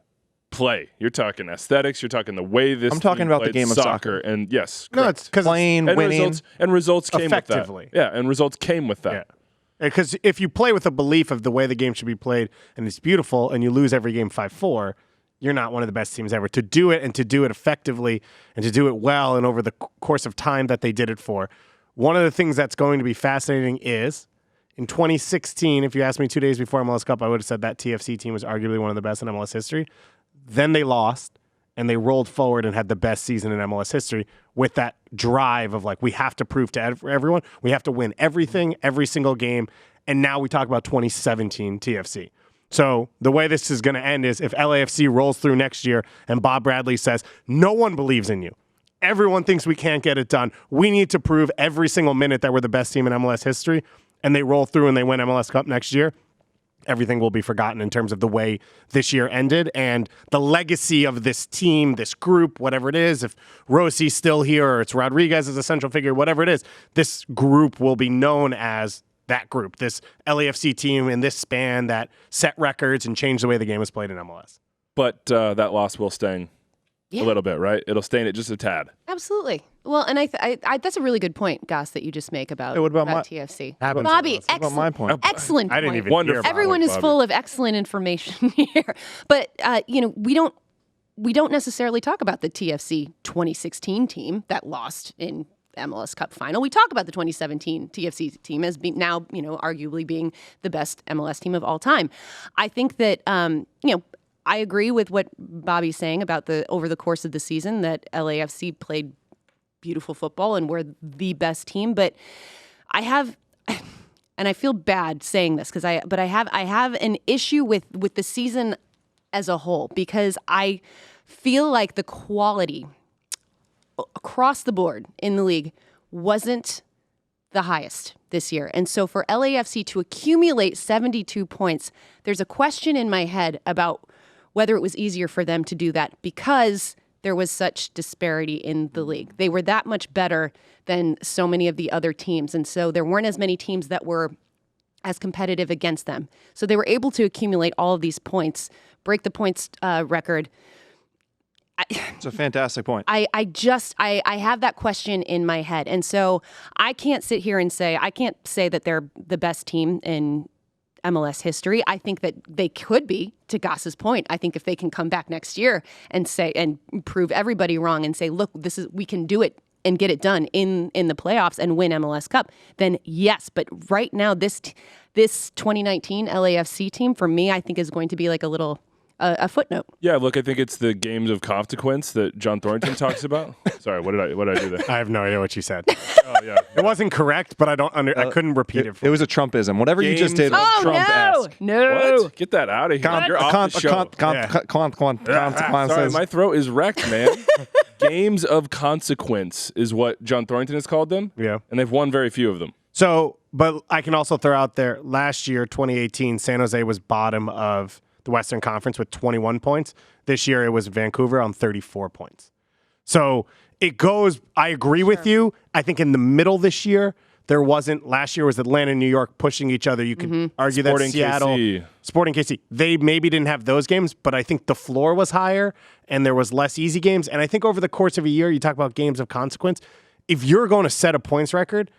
C: play. You're talking aesthetics. You're talking the way this
A: I'm talking
C: team
A: about the
C: played
A: game of soccer.
C: And yes,
B: No, it's because
A: playing, winning.
C: Results came
B: effectively.
C: with that. Yeah, and results came with that.
B: Yeah. Because if you play with a belief of the way the game should be played and it's beautiful and you lose every game 5-4, you're not one of the best teams ever. To do it and to do it effectively and to do it well and over the course of time that they did it for, one of the things that's going to be fascinating is in 2016, if you asked me 2 days before MLS Cup, I would have said that TFC team was arguably one of the best in MLS history. Then they lost and they rolled forward and had the best season in MLS history with that drive of like, we have to prove to everyone, we have to win everything, every single game. And now we talk about 2017 TFC. So the way this is going to end is if LAFC rolls through next year and Bob Bradley says, no one believes in you. Everyone thinks we can't get it done. We need to prove every single minute that we're the best team in MLS history. And they roll through and they win MLS Cup next year. Everything will be forgotten in terms of the way this year ended and the legacy of this team, this group, whatever it is. If Rossi's still here or it's Rodriguez as a central figure, whatever it is, this group will be known as that group, this LAFC team in this span that set records and changed the way the game was played in MLS.
C: But that loss will sting a little bit, right? It'll stain it just a tad.
D: Absolutely. Well, and I that's a really good point, Goss, that you just make about,
A: Hey, what about
D: TFC.
B: Happens
D: Bobby,
B: to us. What
A: about my point?
D: Excellent
B: I didn't
D: point.
B: even hear about
D: Everyone
B: it,
D: is
B: Bobby.
D: full of excellent information here. But, we don't necessarily talk about the TFC 2016 team that lost in MLS Cup final. We talk about the 2017 TFC team as being now, arguably being the best MLS team of all time. I think that, I agree with what Bobby's saying about over the course of the season that LAFC played beautiful football and were the best team. But I have, and I feel bad saying this because I have an issue with the season as a whole because I feel like the quality across the board in the league wasn't the highest this year. And so for LAFC to accumulate 72 points, there's a question in my head about whether it was easier for them to do that because there was such disparity in the league. They were that much better than so many of the other teams. And so there weren't as many teams that were as competitive against them. So they were able to accumulate all of these points, break the points record.
A: It's a fantastic point.
D: I have that question in my head. And so I can't sit here and I can't say that they're the best team in MLS history. I think that they could be, to Goss's point. I think if they can come back next year and prove everybody wrong and say, look, we can do it and get it done in the playoffs and win MLS Cup, then yes. But right now, this 2019 LAFC team, for me, I think is going to be like a footnote.
C: Yeah, look, I think it's the games of consequence that John Thornton talks about. Sorry, what did I do there?
B: I have no idea what you said.
C: Oh yeah,
B: It wasn't correct, but I couldn't repeat it.
A: It was a Trumpism. Whatever you just did was
D: Oh,
A: Trump-esque.
D: no.
C: What? Get that out of here. You're off the show. Sorry,
A: Consequences.
C: my throat is wrecked, man. Games of consequence is what John Thornton has called them.
B: Yeah.
C: And they've won very few of them.
B: So, but I can also throw out there, last year, 2018, San Jose was bottom of the Western Conference with 21 points. This year it was Vancouver on 34 points. So it goes, I agree with you. I think in the middle this year, there wasn't, last year was Atlanta and New York pushing each other. You could argue
C: Sporting
B: that Seattle,
C: KC.
B: Sporting KC, they maybe didn't have those games, but I think the floor was higher and there was less easy games. And I think over the course of a year, you talk about games of consequence. If you're going to set a points record,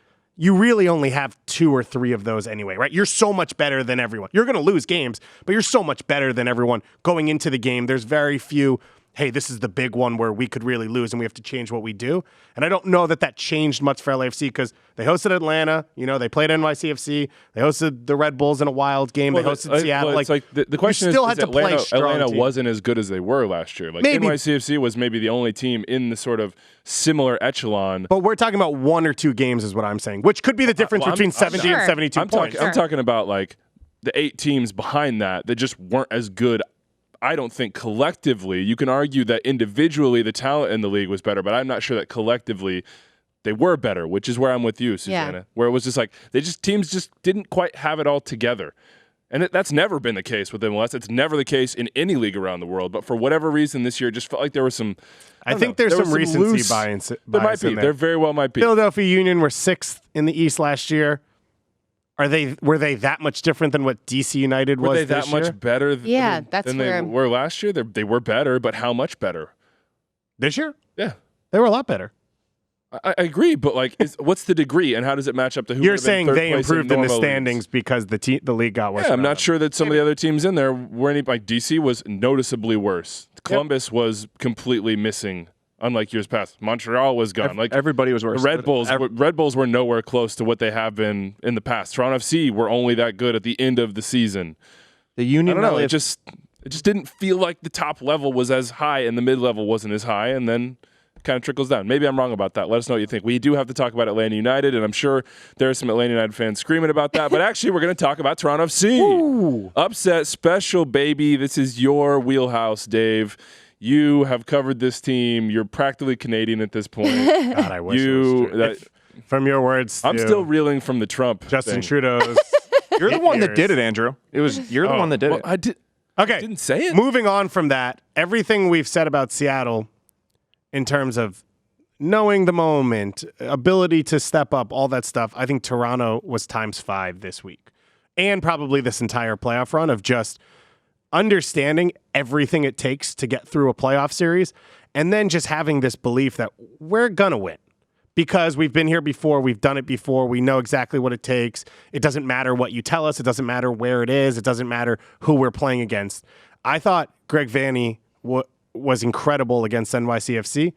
B: you really only have 2 or 3 of those anyway, right? You're so much better than everyone. You're going to lose games, but you're so much better than everyone going into the game. There's very few, hey, this is the big one where we could really lose and we have to change what we do. And I don't know that changed much for LAFC because they hosted Atlanta, they played NYCFC, they hosted the Red Bulls in a wild game, they hosted Seattle.
C: Well, the question
B: still
C: is
B: had to play
C: Atlanta
B: team.
C: wasn't as good as they were last year. Like
B: Maybe.
C: NYCFC was maybe the only team in the sort of similar echelon.
B: But we're talking about 1 or 2 games is what I'm saying, which could be the difference between 70 and 72 points.
C: I'm talking about like the 8 teams behind that just weren't as good. I don't think collectively. You can argue that individually the talent in the league was better, but I'm not sure that collectively they were better, which is where I'm with you, Susannah. Where it was just like teams just didn't quite have it all together. And that's never been the case with MLS. It's never the case in any league around the world. But for whatever reason this year, it just felt like there was some.
B: I think there's some recency bias.
C: There might be. There very well might be.
B: Philadelphia Union were 6th in the East last year. Were they that much different than what DC United was?
C: Were they
B: this
C: that
B: year?
C: much better? Than they were last year. They were better, but how much better?
B: This year?
C: Yeah,
B: they were a lot better.
C: I agree, but what's the degree, and how does it match up to who?
B: You're saying they improved in the standings
C: leagues?
B: Because the league got worse.
C: Yeah, I'm not sure that some of the other teams in there were any. Like DC was noticeably worse. Columbus was completely missing. Unlike years past, Montreal was gone. Like
A: everybody was worse.
C: Red Bulls were nowhere close to what they have been in the past. Toronto FC were only that good at the end of the season.
A: The Union,
C: I don't know. It just didn't feel like the top level was as high and the mid level wasn't as high, and then it kind of trickles down. Maybe I'm wrong about that. Let us know what you think. We do have to talk about Atlanta United, and I'm sure there are some Atlanta United fans screaming about that. But actually, we're going to talk about Toronto FC.
B: Ooh.
C: Upset special, baby. This is your wheelhouse, Dave. You have covered this team. You're practically Canadian at this point.
B: God, I wish it was true. From your words,
C: I'm still reeling from the Trump
B: Justin
C: thing.
B: Trudeau's.
A: You're the one that did it, Andrew. You're the one that did it.
C: I did.
B: Okay,
C: I didn't say it.
B: Moving on from that, everything we've said about Seattle in terms of knowing the moment, ability to step up, all that stuff, I think Toronto was ×5 this week. And probably this entire playoff run of just understanding everything it takes to get through a playoff series, and then just having this belief that we're going to win because we've been here before, we've done it before, we know exactly what it takes. It doesn't matter what you tell us. It doesn't matter where it is. It doesn't matter who we're playing against. I thought Greg Vanney was incredible against NYCFC.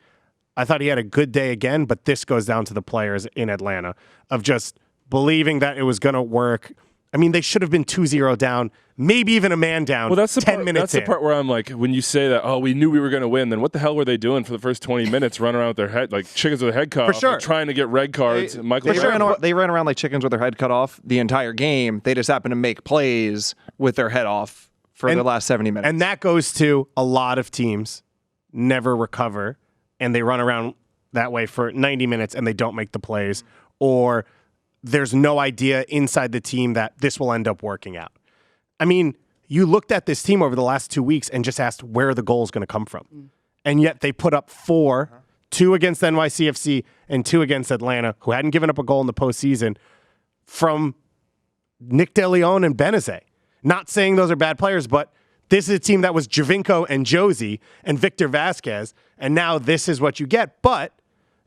B: I thought he had a good day again, but this goes down to the players in Atlanta of just believing that it was going to work. I mean, they should have been 2-0 down, maybe even a man down.
C: Well, that's the
B: 10
C: part,
B: minutes
C: That's the part where I'm like, when you say that, oh, we knew we were going to win, then what the hell were they doing for the first 20 minutes, running around with their head like chickens with their head cut off,
B: sure.
C: trying to get red cards?
A: They ran around like chickens with their head cut off the entire game. They just happened to make plays with their head off for the last 70 minutes.
B: And that goes to a lot of teams never recover, and they run around that way for 90 minutes, and they don't make the plays, or there's no idea inside the team that this will end up working out. I mean, you looked at this team over the last 2 weeks and just asked where the goal is going to come from. And yet they put up 4, 2 against NYCFC and 2 against Atlanta, who hadn't given up a goal in the postseason, from Nick DeLeon and Benazet. Not saying those are bad players, but this is a team that was Javinko and Jozy and Victor Vasquez, and now this is what you get. But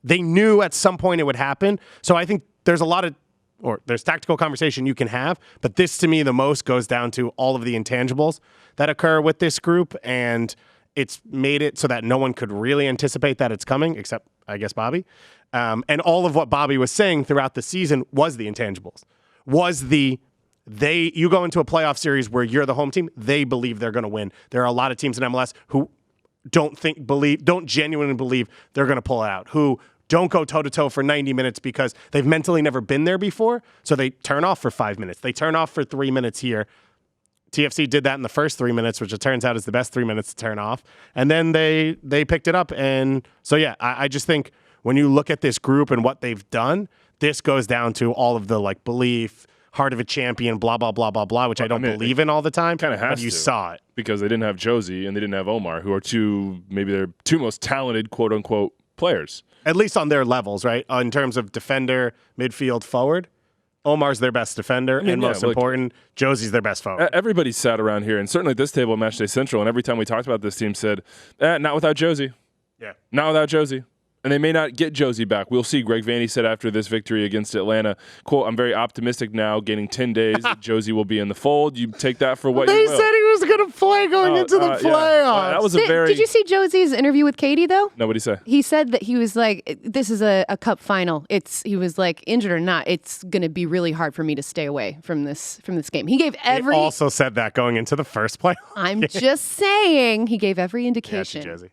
B: they knew at some point it would happen. So I think there's there's tactical conversation you can have, but this to me the most goes down to all of the intangibles that occur with this group, and it's made it so that no one could really anticipate that it's coming, except I guess Bobby. And all of what Bobby was saying throughout the season was the intangibles. You go into a playoff series where you're the home team, they believe they're going to win. There are a lot of teams in MLS who don't genuinely believe they're going to pull it out, who don't go toe-to-toe for 90 minutes because they've mentally never been there before, so they turn off for 5 minutes. They turn off for 3 minutes here. TFC did that in the first 3 minutes, which it turns out is the best 3 minutes to turn off. And then they picked it up. And so, yeah, I just think when you look at this group and what they've done, this goes down to all of the, belief, heart of a champion, blah, blah, blah, blah, blah, which I don't believe in all the time.
C: Kind of has
B: but you
C: to,
B: saw it.
C: Because they didn't have Jozy and they didn't have Omar, who are maybe their two most talented, quote-unquote, players.
B: At least on their levels, right? In terms of defender, midfield, forward, Omar's their best defender, and most important, Jozy's their best forward.
C: Everybody sat around here, and certainly at this table at Matchday Central, and every time we talked about this team said, not without Jozy.
B: Yeah.
C: Not without Jozy. And they may not get Jozy back. We'll see. Greg Vanney said after this victory against Atlanta, quote, "I'm very optimistic now, gaining 10 days that Jozy will be in the fold." You take that for what
B: They
C: you will.
B: said he was going to play going into the playoffs.
C: Yeah. That was a very...
D: Did you see Jozy's interview with Katie, though?
C: No, what'd he say?
D: He said that he was like, this is a cup final. He was like, injured or not, it's going to be really hard for me to stay away from this game. He gave every...
B: He also said that going into the first playoff.
D: I'm just saying, he gave every indication.
B: Yeah, Jozy.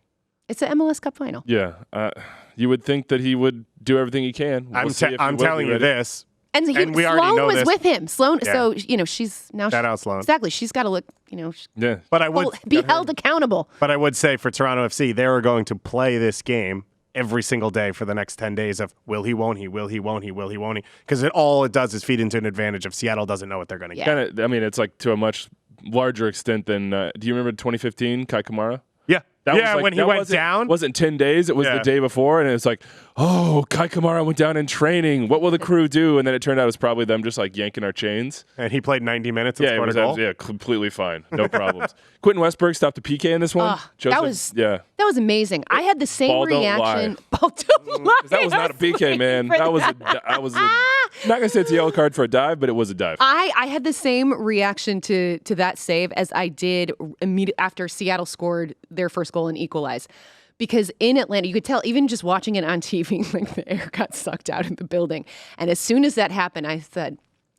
D: It's an MLS Cup final.
C: Yeah. You would think that he would do everything he can.
B: I'm telling you this.
D: And
B: we already
D: Sloan
B: know
D: was
B: this.
D: with him. Sloan,
B: Yeah.
D: so, she's now...
B: Shout out Sloan.
D: Exactly. She's got to look,
C: Yeah.
B: But I would
D: be held accountable.
B: But I would say for Toronto FC, they were going to play this game every single day for the next 10 days of will he, won't he, will he, won't he, will he, won't he. Because all it does is feed into an advantage of Seattle doesn't know what they're going to get.
C: Kinda, I mean, it's like to a much larger extent than, do you remember 2015, Kai Kamara?
B: Yeah.
C: That was like,
B: when he went down.
C: It wasn't 10 days. It was the day before. And it's like, oh, Kai Kamara went down in training. What will the crew do? And then it turned out it was probably them just like yanking our chains.
B: And he played 90 minutes and scored a goal.
C: Yeah, completely fine. No problems. Quentin Westberg stopped a PK in this one.
D: That was amazing. I had the same
C: Ball don't
D: reaction.
C: lie.
D: Ball don't lie.
C: That was not a PK, man. That was I'm not going to say it's a yellow card for a dive, but it was a dive.
D: I had the same reaction to that save as I did immediately after Seattle scored their first goal and equalized. Because in Atlanta, you could tell, even just watching it on TV, like the air got sucked out of the building. And as soon as that happened, I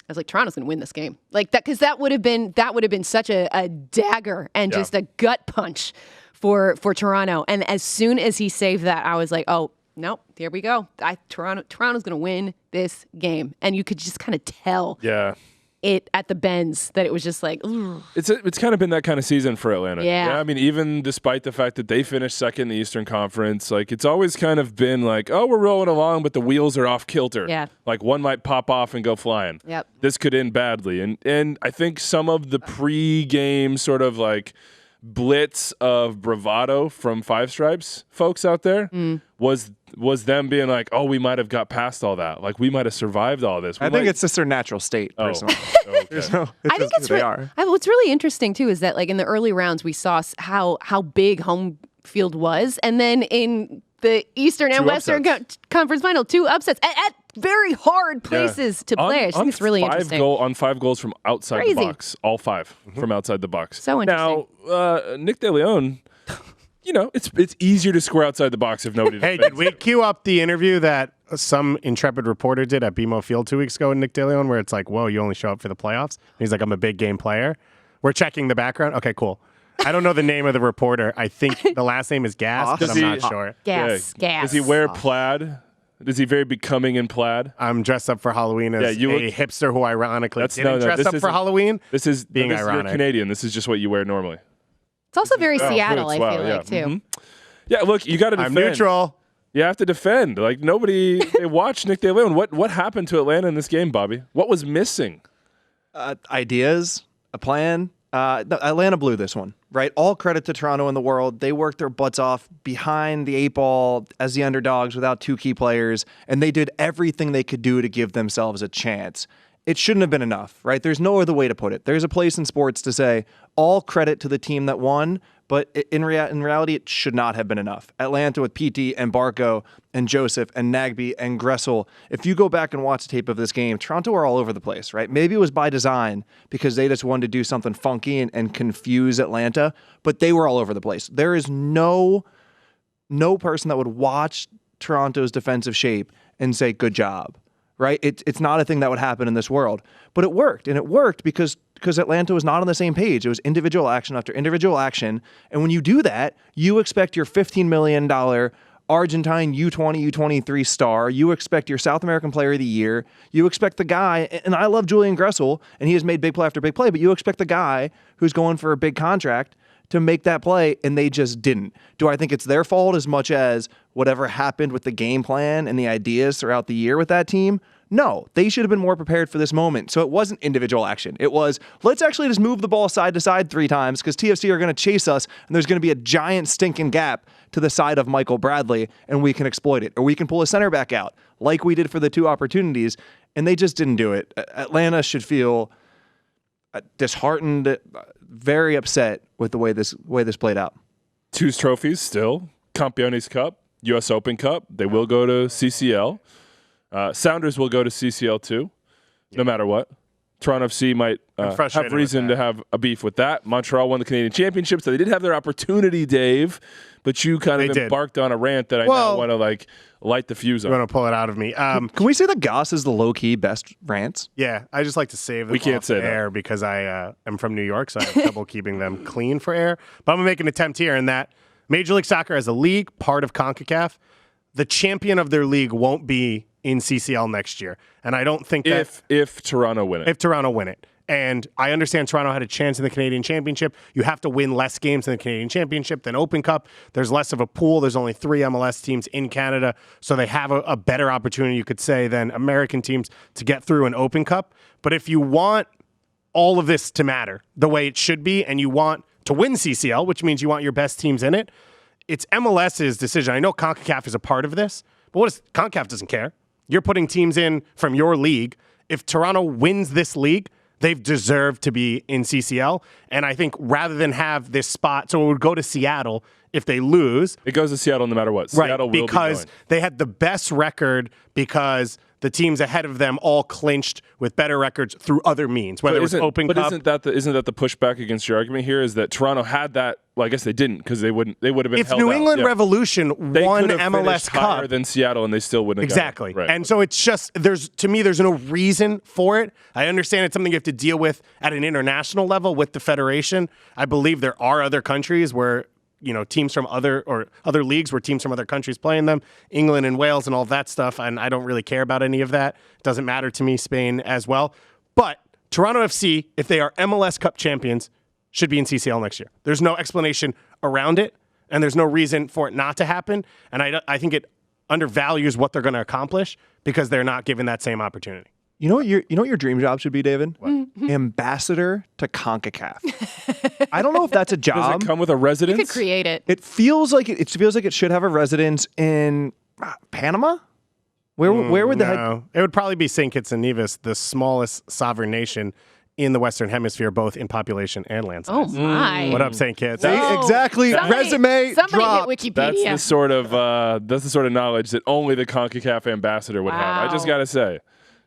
D: was like, Toronto's going to win this game. Like that, because that would have been such a dagger and just a gut punch for Toronto. And as soon as he saved that, I was like, oh, nope, here we go. Toronto's going to win this game. And you could just kind of tell it at the bends that it was just like, ugh.
C: It's kind of been that kind of season for Atlanta.
D: Yeah.
C: I mean, even despite the fact that they finished second in the Eastern Conference, like it's always kind of been like, oh, we're rolling along, but the wheels are off kilter.
D: Yeah.
C: Like one might pop off and go flying.
D: Yep.
C: This could end badly. And I think some of the pre-game sort of like blitz of bravado from Five Stripes folks out there was them being like, oh, we might have got past all that. Like we might have survived all this.
A: I think it's just their natural state, personally.
C: Okay.
D: I think it's
A: they are.
D: What's really interesting too is that like in the early rounds we saw how big home field was, and then in the Eastern and Western Conference Final, 2 upsets at very hard places to play. I think it's really interesting.
C: On 5 goals from outside the box, all 5 from outside the box.
D: So interesting.
C: Now, Nick De Leon. It's easier to score outside the box if nobody.
B: Hey, did we cue up the interview that some intrepid reporter did at BMO Field 2 weeks ago with Nick De Leon, where it's like, whoa, you only show up for the playoffs? And he's like, I'm a big game player. We're checking the background. Okay, cool. I don't know the name of the reporter. I think the last name is Gas, but I'm not sure.
D: Gas.
C: Does he wear plaid? Is he very becoming in plaid?
B: I'm dressed up for Halloween as a hipster who ironically didn't dress up for Halloween.
C: This is
B: being ironic.
C: You're Canadian. This is just what you wear normally.
D: It's also very Seattle, I feel like, too.
C: Mm-hmm. Yeah, look, you got to defend.
B: I'm neutral.
C: You have to defend. Like, they watched Nick De Leon. What happened to Atlanta in this game, Bobby? What was missing?
A: Ideas, a plan. Atlanta blew this one, right? All credit to Toronto in the world. They worked their butts off behind the 8 ball as the underdogs without 2 key players, and they did everything they could do to give themselves a chance. It shouldn't have been enough, right? There's no other way to put it. There's a place in sports to say all credit to the team that won, but in reality, it should not have been enough. Atlanta with PT and Barco and Joseph and Nagbe and Gressel. If you go back and watch the tape of this game, Toronto are all over the place, right? Maybe it was by design because they just wanted to do something funky and confuse Atlanta, but they were all over the place. There is no person that would watch Toronto's defensive shape and say, good job. Right? It's not a thing that would happen in this world. But it worked. And it worked because Atlanta was not on the same page. It was individual action after individual action. And when you do that, you expect your $15 million Argentine U20, U23 star. You expect your South American Player of the Year. You expect the guy, and I love Julian Gressel, and he has made big play after big play, but you expect the guy who's going for a big contract to make that play, and they just didn't. Do I think it's their fault as much as whatever happened with the game plan and the ideas throughout the year with that team? No, they should have been more prepared for this moment. So it wasn't individual action. It was, let's actually just move the ball side to side 3 times because TFC are going to chase us, and there's going to be a giant stinking gap to the side of Michael Bradley, and we can exploit it. Or we can pull a center back out like we did for the 2 opportunities, and they just didn't do it. Atlanta should feel disheartened, very upset with the way this played out.
C: 2 trophies still. Campeones Cup. U.S. Open Cup. They will go to CCL. Sounders will go to CCL too, no matter what. Toronto FC might have reason to have a beef with that. Montreal won the Canadian Championship, so they did have their opportunity, Dave. But you kind of embarked on a rant that I now want to light the fuse on.
B: You want to pull it out of me?
A: Can we say that Goss is the low-key best rants?
B: Yeah, I just like to save them off air because I am from New York, so I have trouble keeping them clean for air. But I'm going to make an attempt here in that Major League Soccer as a league, part of CONCACAF, the champion of their league won't be in CCL next year. And I don't think that...
C: If Toronto win it.
B: If Toronto win it. And I understand Toronto had a chance in the Canadian Championship. You have to win less games in the Canadian Championship than Open Cup. There's less of a pool. There's only 3 MLS teams in Canada. So they have a better opportunity, you could say, than American teams to get through an Open Cup. But if you want all of this to matter the way it should be, and you want to win CCL, which means you want your best teams in it, it's MLS's decision. I know CONCACAF is a part of this, but CONCACAF doesn't care. You're putting teams in from your league. If Toronto wins this league, they've deserved to be in CCL. And I think rather than have this spot, so it would go to Seattle if they lose.
C: It goes to Seattle no matter what. Seattle will
B: because they had the best record because the teams ahead of them all clinched with better records through other means, whether it was Open Cup.
C: But isn't that the pushback against your argument here? Is that Toronto had that? Well, I guess they didn't because they would have been.
B: If
C: held
B: New
C: out.
B: England Revolution won MLS Cup
C: higher than Seattle, and they still wouldn't have
B: exactly.
C: Right.
B: And so it's just there's no reason for it. I understand it's something you have to deal with at an international level with the federation. I believe there are other countries where teams from other leagues where teams from other countries play in them, England and Wales and all that stuff. And I don't really care about any of that. It doesn't matter to me, Spain as well. But Toronto FC, if they are MLS Cup champions, should be in CCL next year. There's no explanation around it, and there's no reason for it not to happen. And I think it undervalues what they're going to accomplish because they're not given that same opportunity.
A: You know what your dream job should be, David? What? Ambassador to CONCACAF. I don't know if that's a job.
C: Does it come with a residence?
D: You could create it.
A: It feels like it should have a residence in Panama. Where would the head?
B: It would probably be St. Kitts and Nevis, the smallest sovereign nation in the Western Hemisphere, both in population and land size.
D: Oh my!
B: What up, St. Kitts?
A: Exactly. Resume
D: somebody
A: dropped.
D: hit Wikipedia.
C: That's the sort of knowledge that only the CONCACAF ambassador would have. I just gotta say.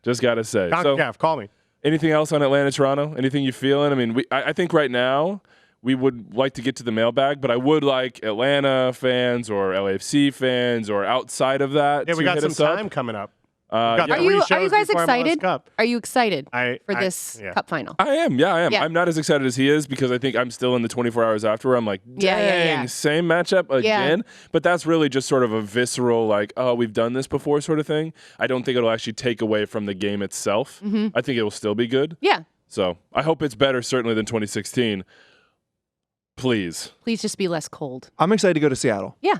B: CONCACAF, call me.
C: Anything else on Atlanta, Toronto? Anything you feeling? I mean, I think right now we would like to get to the mailbag, but I would like Atlanta fans or LAFC fans or outside of that.
B: Yeah, we got some time coming up. Are
D: you guys excited? Are you excited for this cup final?
C: I am. Yeah, I am. Yeah. I'm not as excited as he is because I think I'm still in the 24 hours after where I'm like, dang, same matchup again. But that's really just sort of a visceral, like, oh, we've done this before sort of thing. I don't think it'll actually take away from the game itself. Mm-hmm. I think it will still be good.
D: Yeah.
C: So I hope it's better, certainly, than 2016. Please
D: just be less cold.
A: I'm excited to go to Seattle.
D: Yeah.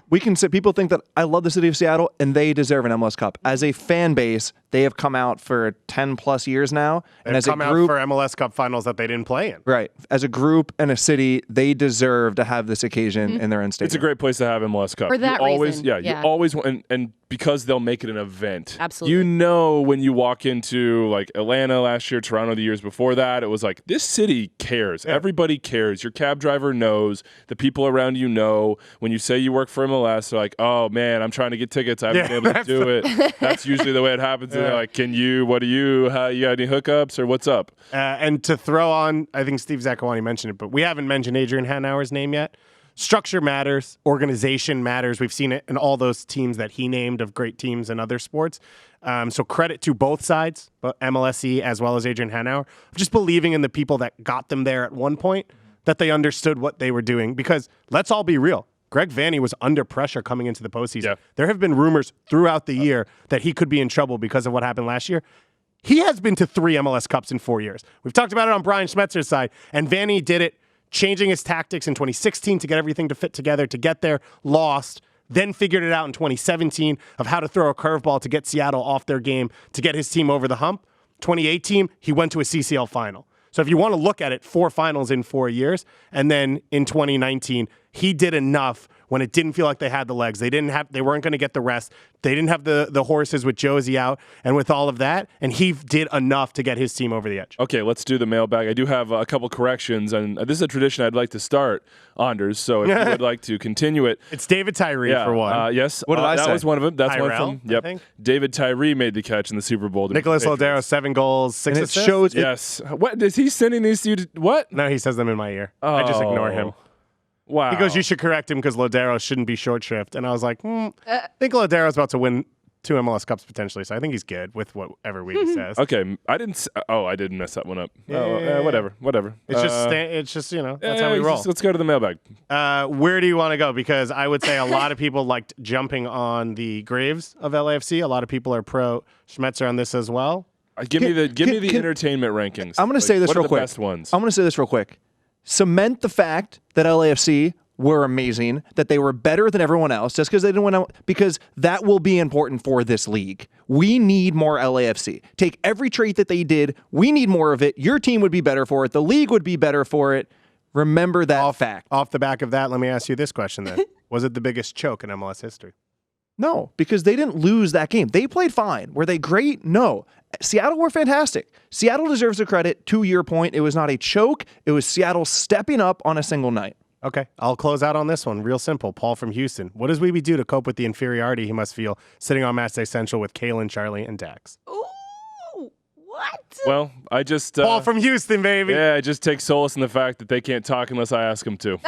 A: People think that I love the city of Seattle and they deserve an MLS Cup. As a fan base, they have come out for 10 plus years now.
B: And as a group, out for MLS Cup finals that they didn't play in.
A: Right. As a group and a city, they deserve to have this occasion in their own stadium.
C: It's a great place to have MLS Cup.
D: For that reason.
C: You always want, and because they'll make it an event.
D: Absolutely.
C: You know, when you walk into like Atlanta last year, Toronto the years before that, it was like, this city cares. Yeah. Everybody cares. Your cab driver knows. The people around you know. When you say you work for MLS, they're like, oh man, I'm trying to get tickets. I haven't been able to do it. That's usually the way it happens. And they're like, what do you got any hookups or what's up?
B: And to throw on, I think Steve Zakuani mentioned it, but we haven't mentioned Adrian Hanauer's name yet. Structure matters. Organization matters. We've seen it in all those teams that he named of great teams in other sports. So credit to both sides, but MLSE as well as Adrian Hanauer, just believing in the people that got them there at one point, that they understood what they were doing. Because let's all be real. Greg Vanney was under pressure coming into the postseason. Yeah. There have been rumors throughout the year that he could be in trouble because of what happened last year. He has been to 3 MLS Cups in 4 years. We've talked about it on Brian Schmetzer's side, and Vanney did it, changing his tactics in 2016 to get everything to fit together, to get there, lost, then figured it out in 2017 of how to throw a curveball to get Seattle off their game, to get his team over the hump. 2018, he went to a CCL final. So if you want to look at it, 4 finals in 4 years, and then in 2019, he did enough when it didn't feel like they had the legs. They weren't going to get the rest. They didn't have the horses with Jozy out and with all of that. And he did enough to get his team over the edge.
C: Okay, let's do the mailbag. I do have a couple corrections, and this is a tradition I'd like to start, Anders. So if you would like to continue it.
B: It's David Tyree for one.
C: Yes.
A: What did I say?
C: That was one of them. That's
B: Tyrell,
C: one from, yep.
B: I think.
C: David Tyree made the catch in the Super Bowl.
B: Nicholas Lodero, 7 goals, 6
A: And it
B: assists.
A: shows
C: Yes. What is he sending these to you? What?
B: No, he says them in my ear. I just ignore him.
C: Wow.
B: He goes, you should correct him because Lodero shouldn't be short shrift. And I was like, I think Lodero's about to win 2 MLS Cups potentially, so I think he's good with whatever Wiebe says.
C: Okay, I didn't mess that one up.
B: Yeah.
C: Whatever.
B: It's just that's how we roll.
C: Let's go to the mailbag.
B: Where do you want to go? Because I would say a lot of people liked jumping on the graves of LAFC. A lot of people are pro Schmetzer on this as well.
C: Give me the entertainment rankings.
A: I'm going to say this
C: what
A: real
C: are the
A: quick.
C: best ones?
A: I'm going to say this real quick. Cement the fact that LAFC were amazing, that they were better than everyone else just because they didn't win out, because that will be important for this league. We need more LAFC. Take every trait that they did. We need more of it. Your team would be better for it. The league would be better for it. Remember that fact.
B: Off the back of that, let me ask you this question then. Was it the biggest choke in MLS history?
A: No, because they didn't lose that game. They played fine. Were they great? No. Seattle were fantastic. Seattle deserves the credit. To your point, it was not a choke. It was Seattle stepping up on a single night.
B: Okay, I'll close out on this one. Real simple. Paul from Houston. What does Wiebe do to cope with the inferiority he must feel sitting on Matchday Central with Kalen, Charlie, and Dax?
D: Ooh, what?
C: Well, I just
B: Paul from Houston, baby.
C: Yeah, I just take solace in the fact that they can't talk unless I ask them to.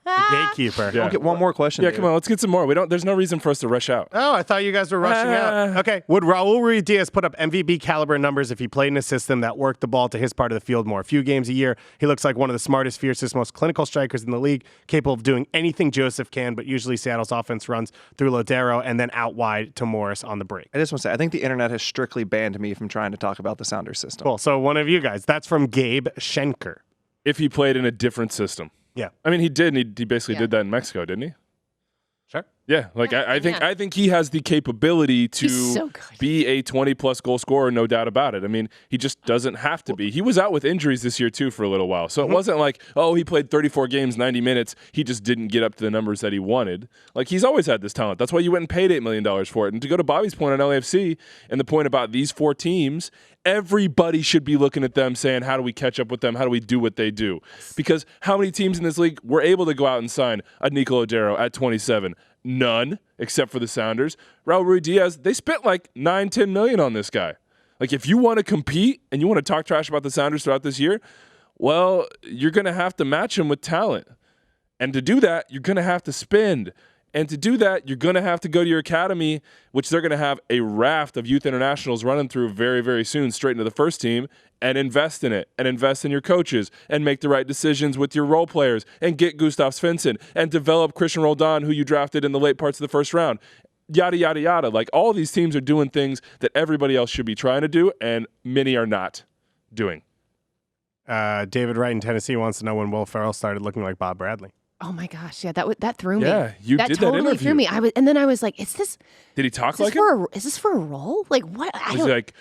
B: The gatekeeper.
C: Yeah.
A: I'll get one more question.
C: Yeah,
A: David.
C: come on, let's get some more. There's no reason for us to rush out.
B: Oh, I thought you guys were rushing out. Okay. Would Raul Ruiz put up MVP caliber numbers if he played in a system that worked the ball to his part of the field more? A few games a year, he looks like one of the smartest, fiercest, most clinical strikers in the league, capable of doing anything Joseph can, but usually Seattle's offense runs through Lodero and then out wide to Morris on the break.
A: I just want to say, I think the internet has strictly banned me from trying to talk about the Sounder system.
B: Cool. So one of you guys. That's from Gabe Schenker.
C: If he played in a different system.
B: Yeah.
C: I mean, he did, and he basically did that in Mexico, didn't he?
B: Sure.
C: Yeah, I think he has the capability to
D: so good.
C: be a 20-plus goal scorer, no doubt about it. I mean, he just doesn't have to be. He was out with injuries this year, too, for a little while. So it wasn't like, he played 34 games, 90 minutes. He just didn't get up to the numbers that he wanted. Like, he's always had this talent. That's why you went and paid $8 million for it. And to go to Bobby's point on LAFC and the point about these 4 teams, everybody should be looking at them saying, how do we catch up with them? How do we do what they do? Because how many teams in this league were able to go out and sign a Nico Lodero at 27? None, except for the Sounders. Raul Ruiz, they spent like $9-10 million on this guy. Like, if you want to compete and you want to talk trash about the Sounders throughout this year, well, you're going to have to match him with talent. And to do that, you're going to have to spend. And to do that, you're going to have to go to your academy, which they're going to have a raft of youth internationals running through very, very soon, straight into the first team, and invest in it, and invest in your coaches, and make the right decisions with your role players, and get Gustav Svensson, and develop Christian Roldan, who you drafted in the late parts of the first round. Yada, yada, yada. Like, all these teams are doing things that everybody else should be trying to do, and many are not doing.
B: David Wright in Tennessee wants to know when Will Ferrell started looking like Bob Bradley.
D: Oh my gosh, yeah, that threw me.
C: Yeah, you
D: that
C: did
D: totally
C: that interview.
D: threw me. And then I was like,
C: Did he talk
D: is
C: like
D: this
C: him?
D: is this for a role? Like what? I
C: Was
D: don't.
C: he like,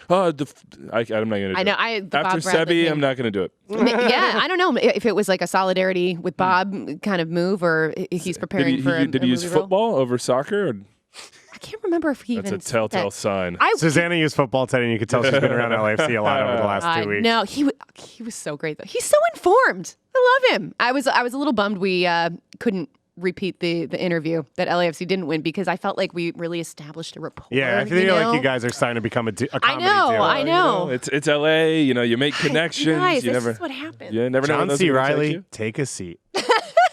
C: I'm not going to do
D: I know.
C: it.
D: The
C: After
D: Bob Bradley
C: Sebi,
D: thing.
C: I'm not going to do it.
D: Yeah, I don't know if it was like a solidarity with Bob kind of move, or he's preparing for.
C: Did he use
D: movie role.
C: football over soccer? Or?
D: I can't remember if he
C: That's
D: even.
C: a telltale
D: said that.
C: sign.
B: Susannah used football today, and you could tell she's been around LAFC a lot over the last 2 weeks.
D: No, he was so great though. He's so informed. I love him. I was a little bummed we couldn't repeat the interview that LAFC didn't win because I felt like we really established a rapport.
B: Yeah, I feel like you guys are starting to become a comedy duo.
D: I know.
C: It's LA. You make connections.
D: You guys,
C: you
D: this
C: never.
D: is what happens.
C: You never know. when
B: John
C: those
B: C.
C: are gonna take
B: Riley,
C: you.
B: take a seat.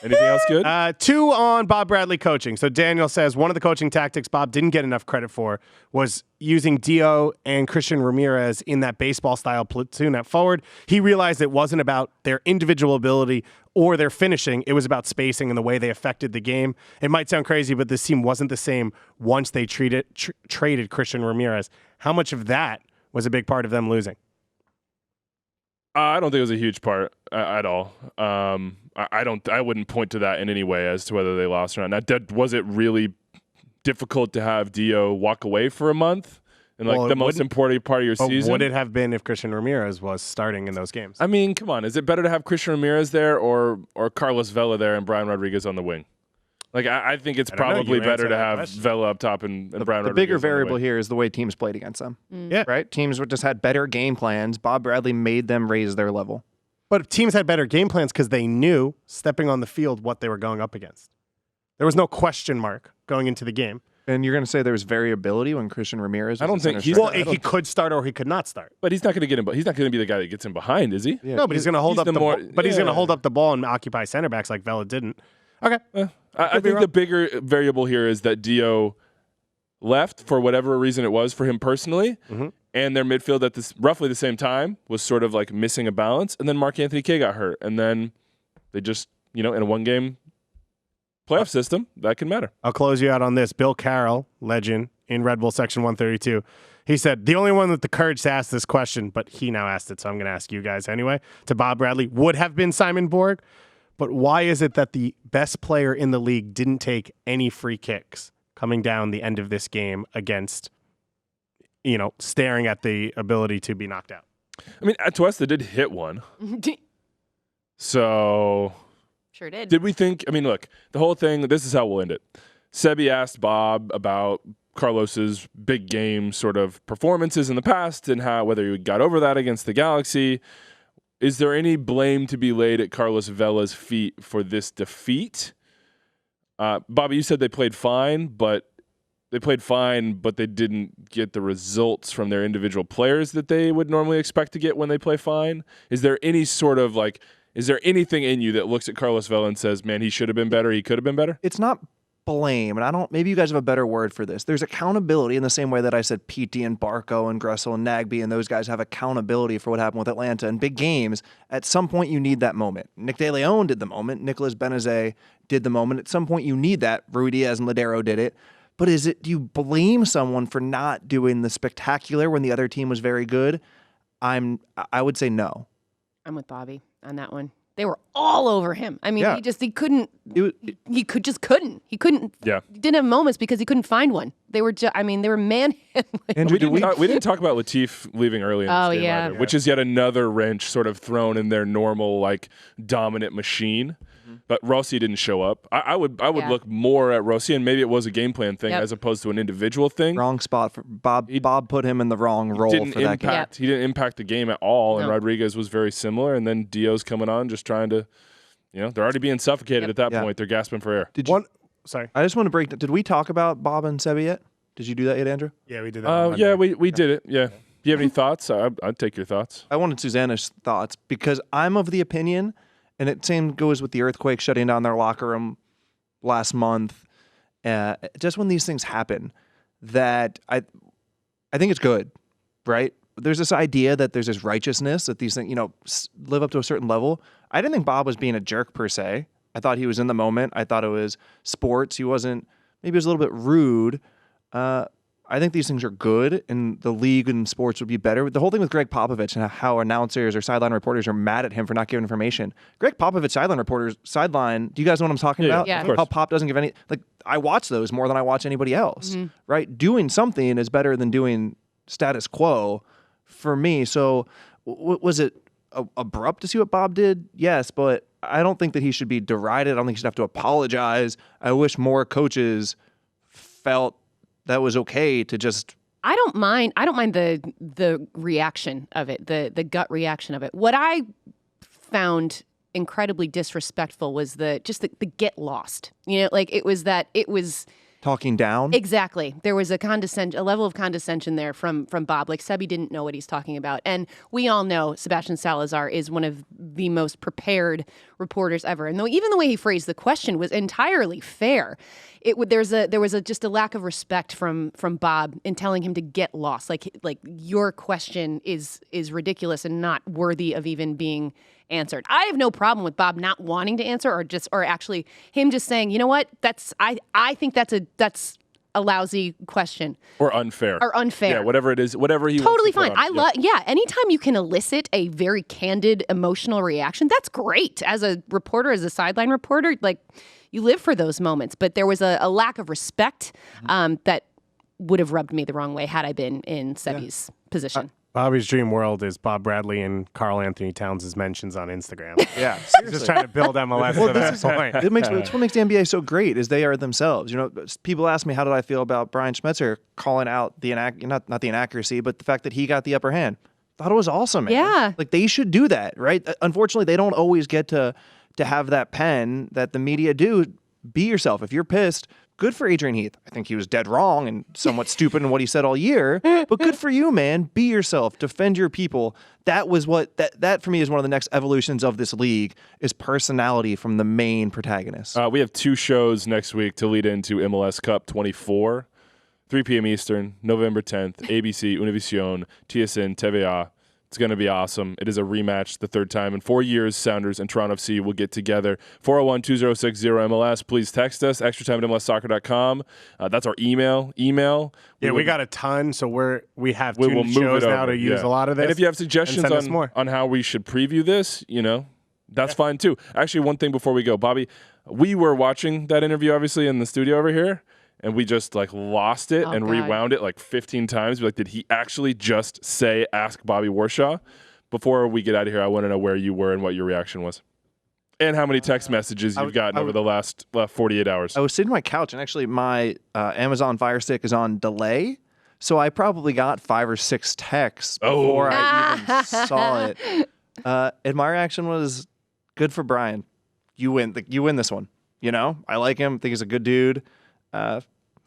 C: Anything else good?
B: 2 on Bob Bradley coaching. So Daniel says one of the coaching tactics Bob didn't get enough credit for was using Dio and Christian Ramirez in that baseball-style platoon at forward. He realized it wasn't about their individual ability or their finishing. It was about spacing and the way they affected the game. It might sound crazy, but this team wasn't the same once they traded Christian Ramirez. How much of that was a big part of them losing?
C: I don't think it was a huge part at all. I wouldn't point to that in any way as to whether they lost or not. Was it really difficult to have Dio walk away for a month? in like the most important part of your season.
B: Would it have been if Christian Ramirez was starting in those games?
C: I mean, come on. Is it better to have Christian Ramirez there or Carlos Vela there and Brian Rodriguez on the wing? Like, I think it's probably better to have Vela up top and Brian Rodriguez.
A: The bigger variable here is the way teams played against them.
B: Yeah.
A: Right? Teams just had better game plans. Bob Bradley made them raise their level.
B: But teams had better game plans because they knew stepping on the field what they were going up against. There was no question mark going into the game.
A: And you're going to say there was variability when Christian Ramirez was
C: I don't think
A: he's...
B: Well, he could start or he could not start.
C: But he's not going to get him. He's not going to be the guy that gets him behind, is he?
A: Yeah.
B: No, but he's going to hold up the ball. But he's going to
C: yeah.
B: hold up the ball and occupy center backs like Vela didn't. Okay.
C: I think the bigger variable here is that Dio left for whatever reason it was for him personally, and their midfield at this roughly the same time was sort of like missing a balance, and then Mark Anthony Kaye got hurt, and then they just, in a one-game playoff system, that can matter.
B: I'll close you out on this. Bill Carroll, legend in Red Bull Section 132, he said, the only one with the courage to ask this question, but he now asked it, so I'm going to ask you guys anyway, to Bob Bradley, would have been Simon Borg. But why is it that the best player in the league didn't take any free kicks coming down the end of this game against, staring at the ability to be knocked out?
C: I mean, Atuesta did hit one. So...
D: Sure did.
C: Did we think, look, the whole thing, this is how we'll end it. Sebi asked Bob about Carlos's big game sort of performances in the past and whether he got over that against the Galaxy. Is there any blame to be laid at Carlos Vela's feet for this defeat? Bobby, you said they played fine, but they didn't get the results from their individual players that they would normally expect to get when they play fine. Is there any sort of is there anything in you that looks at Carlos Vela and says, man, he should have been better, he could have been better?
A: It's not blame, and maybe you guys have a better word for this. There's accountability in the same way that I said PT and Barco and Gressel and Nagby and those guys have accountability for what happened with Atlanta. In big games, at some point you need that moment. Nick De Leon did the moment. Nicolas Benazet did the moment. At some point you need that. Rui Diaz and Ladero did it. But do you blame someone for not doing the spectacular when the other team was very good? I would say no.
D: I'm with Bobby on that one. They were all over him. I mean, he couldn't. He couldn't. He couldn't.
C: Yeah.
D: He didn't have moments because he couldn't find one. They were they were manhandling.
A: Andrew,
C: we didn't talk about Latif leaving early in this game either, which is yet another wrench sort of thrown in their normal dominant machine. But Rossi didn't show up. I would look more at Rossi, and maybe it was a game plan thing as opposed to an individual thing.
A: Wrong spot for Bob. Bob put him in the wrong role for that game.
C: He didn't impact the game at all, and Rodriguez was very similar. And then Dio's coming on, just trying to, they're already being suffocated at that point. They're gasping for air.
B: Sorry.
A: I just want to break. Did we talk about Bob and Sebi yet? Did you do that yet, Andrew?
B: Yeah, we did that.
C: Yeah, we did it. Yeah. Do you have any thoughts? I'd take your thoughts.
A: I wanted Susannah's thoughts because I'm of the opinion. And it same goes with the earthquake shutting down their locker room last month. Just when these things happen, that I think it's good, right? There's this idea that there's this righteousness that these things, live up to a certain level. I didn't think Bob was being a jerk per se. I thought he was in the moment. I thought it was sports. He wasn't. Maybe he was a little bit rude. I think these things are good, and the league and sports would be better. The whole thing with Greg Popovich and how announcers or sideline reporters are mad at him for not giving information. Greg Popovich, sideline, do you guys know what I'm talking about?
D: Yeah.
C: Of course.
A: How Pop doesn't give any, I watch those more than I watch anybody else, right? Doing something is better than doing status quo for me. So was it abrupt to see what Bob did? Yes, but I don't think that he should be derided. I don't think he should have to apologize. I wish more coaches felt that was okay to just.
D: I don't mind the reaction of it, the gut reaction of it. What I found incredibly disrespectful was the get lost. It was
A: talking down.
D: Exactly. There was a level of condescension there from Bob. Sebi didn't know what he's talking about. And we all know Sebastian Salazar is one of the most prepared reporters ever. And even the way he phrased the question was entirely fair. There was just a lack of respect from Bob in telling him to get lost. Like your question is ridiculous and not worthy of even being answered. I have no problem with Bob not wanting to answer or actually him just saying, you know what, I think that's a lousy question.
C: Or unfair.
D: Yeah,
C: whatever it is, whatever he
D: totally
C: wants to
D: fine. Anytime you can elicit a very candid emotional reaction, that's great. As a reporter, as a sideline reporter, you live for those moments. But there was a lack of respect that would have rubbed me the wrong way had I been in Sebi's position.
B: Bobby's dream world is Bob Bradley and Carl Anthony Towns' mentions on Instagram.
A: Yeah,
B: He's just trying to build MLS to that point.
A: It's what makes the NBA so great is they are themselves. You know, people ask me how did I feel about Brian Schmetzer calling out the not the inaccuracy, but the fact that he got the upper hand. Thought it was awesome, man.
D: Yeah.
A: Like they should do that, right? Unfortunately, they don't always get to have that pen that the media do. Be yourself. If you're pissed, good for Adrian Heath. I think he was dead wrong and somewhat stupid in what he said all year, but good for you, man. Be yourself. Defend your people. That was what that for me is one of the next evolutions of this league is personality from the main protagonist.
C: We have 2 shows next week to lead into MLS Cup 24, 3 p.m. Eastern, November 10th, ABC, Univision, TSN, TVA. It's going to be awesome. It is a rematch, the 3rd time in 4 years. Sounders and Toronto FC will get together. 401-2060-MLS. Please text us. extratime@mlssoccer.com. That's our email.
B: Yeah, we got a ton, so we have
C: we
B: 2
C: will move
B: shows
C: it
B: now
C: over,
B: to use a lot of this.
C: And if you have suggestions
B: send us more.
C: on how we should preview this, that's fine too. Actually, one thing before we go, Bobby, we were watching that interview obviously in the studio over here. And we just lost it and rewound it 15 times. We're like, did he actually just say, ask Bobby Warshaw? Before we get out of here, I want to know where you were and what your reaction was. And how many text messages you've gotten over the last 48 hours.
A: I was sitting on my couch, and actually my Amazon Fire Stick is on delay. So I probably got 5 or 6 texts before I even saw it. And my reaction was, good for Brian. You win this one. I like him. Think he's a good dude.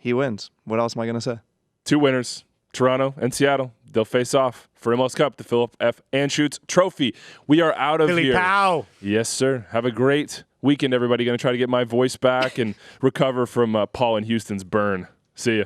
A: He wins. What else am I going to say?
C: 2 winners, Toronto and Seattle. They'll face off for MLS Cup, the Philip F. Anschutz Trophy. We are out of here.
B: Pow.
C: Yes, sir. Have a great weekend, everybody. Going to try to get my voice back and recover from Paul and Houston's burn. See ya.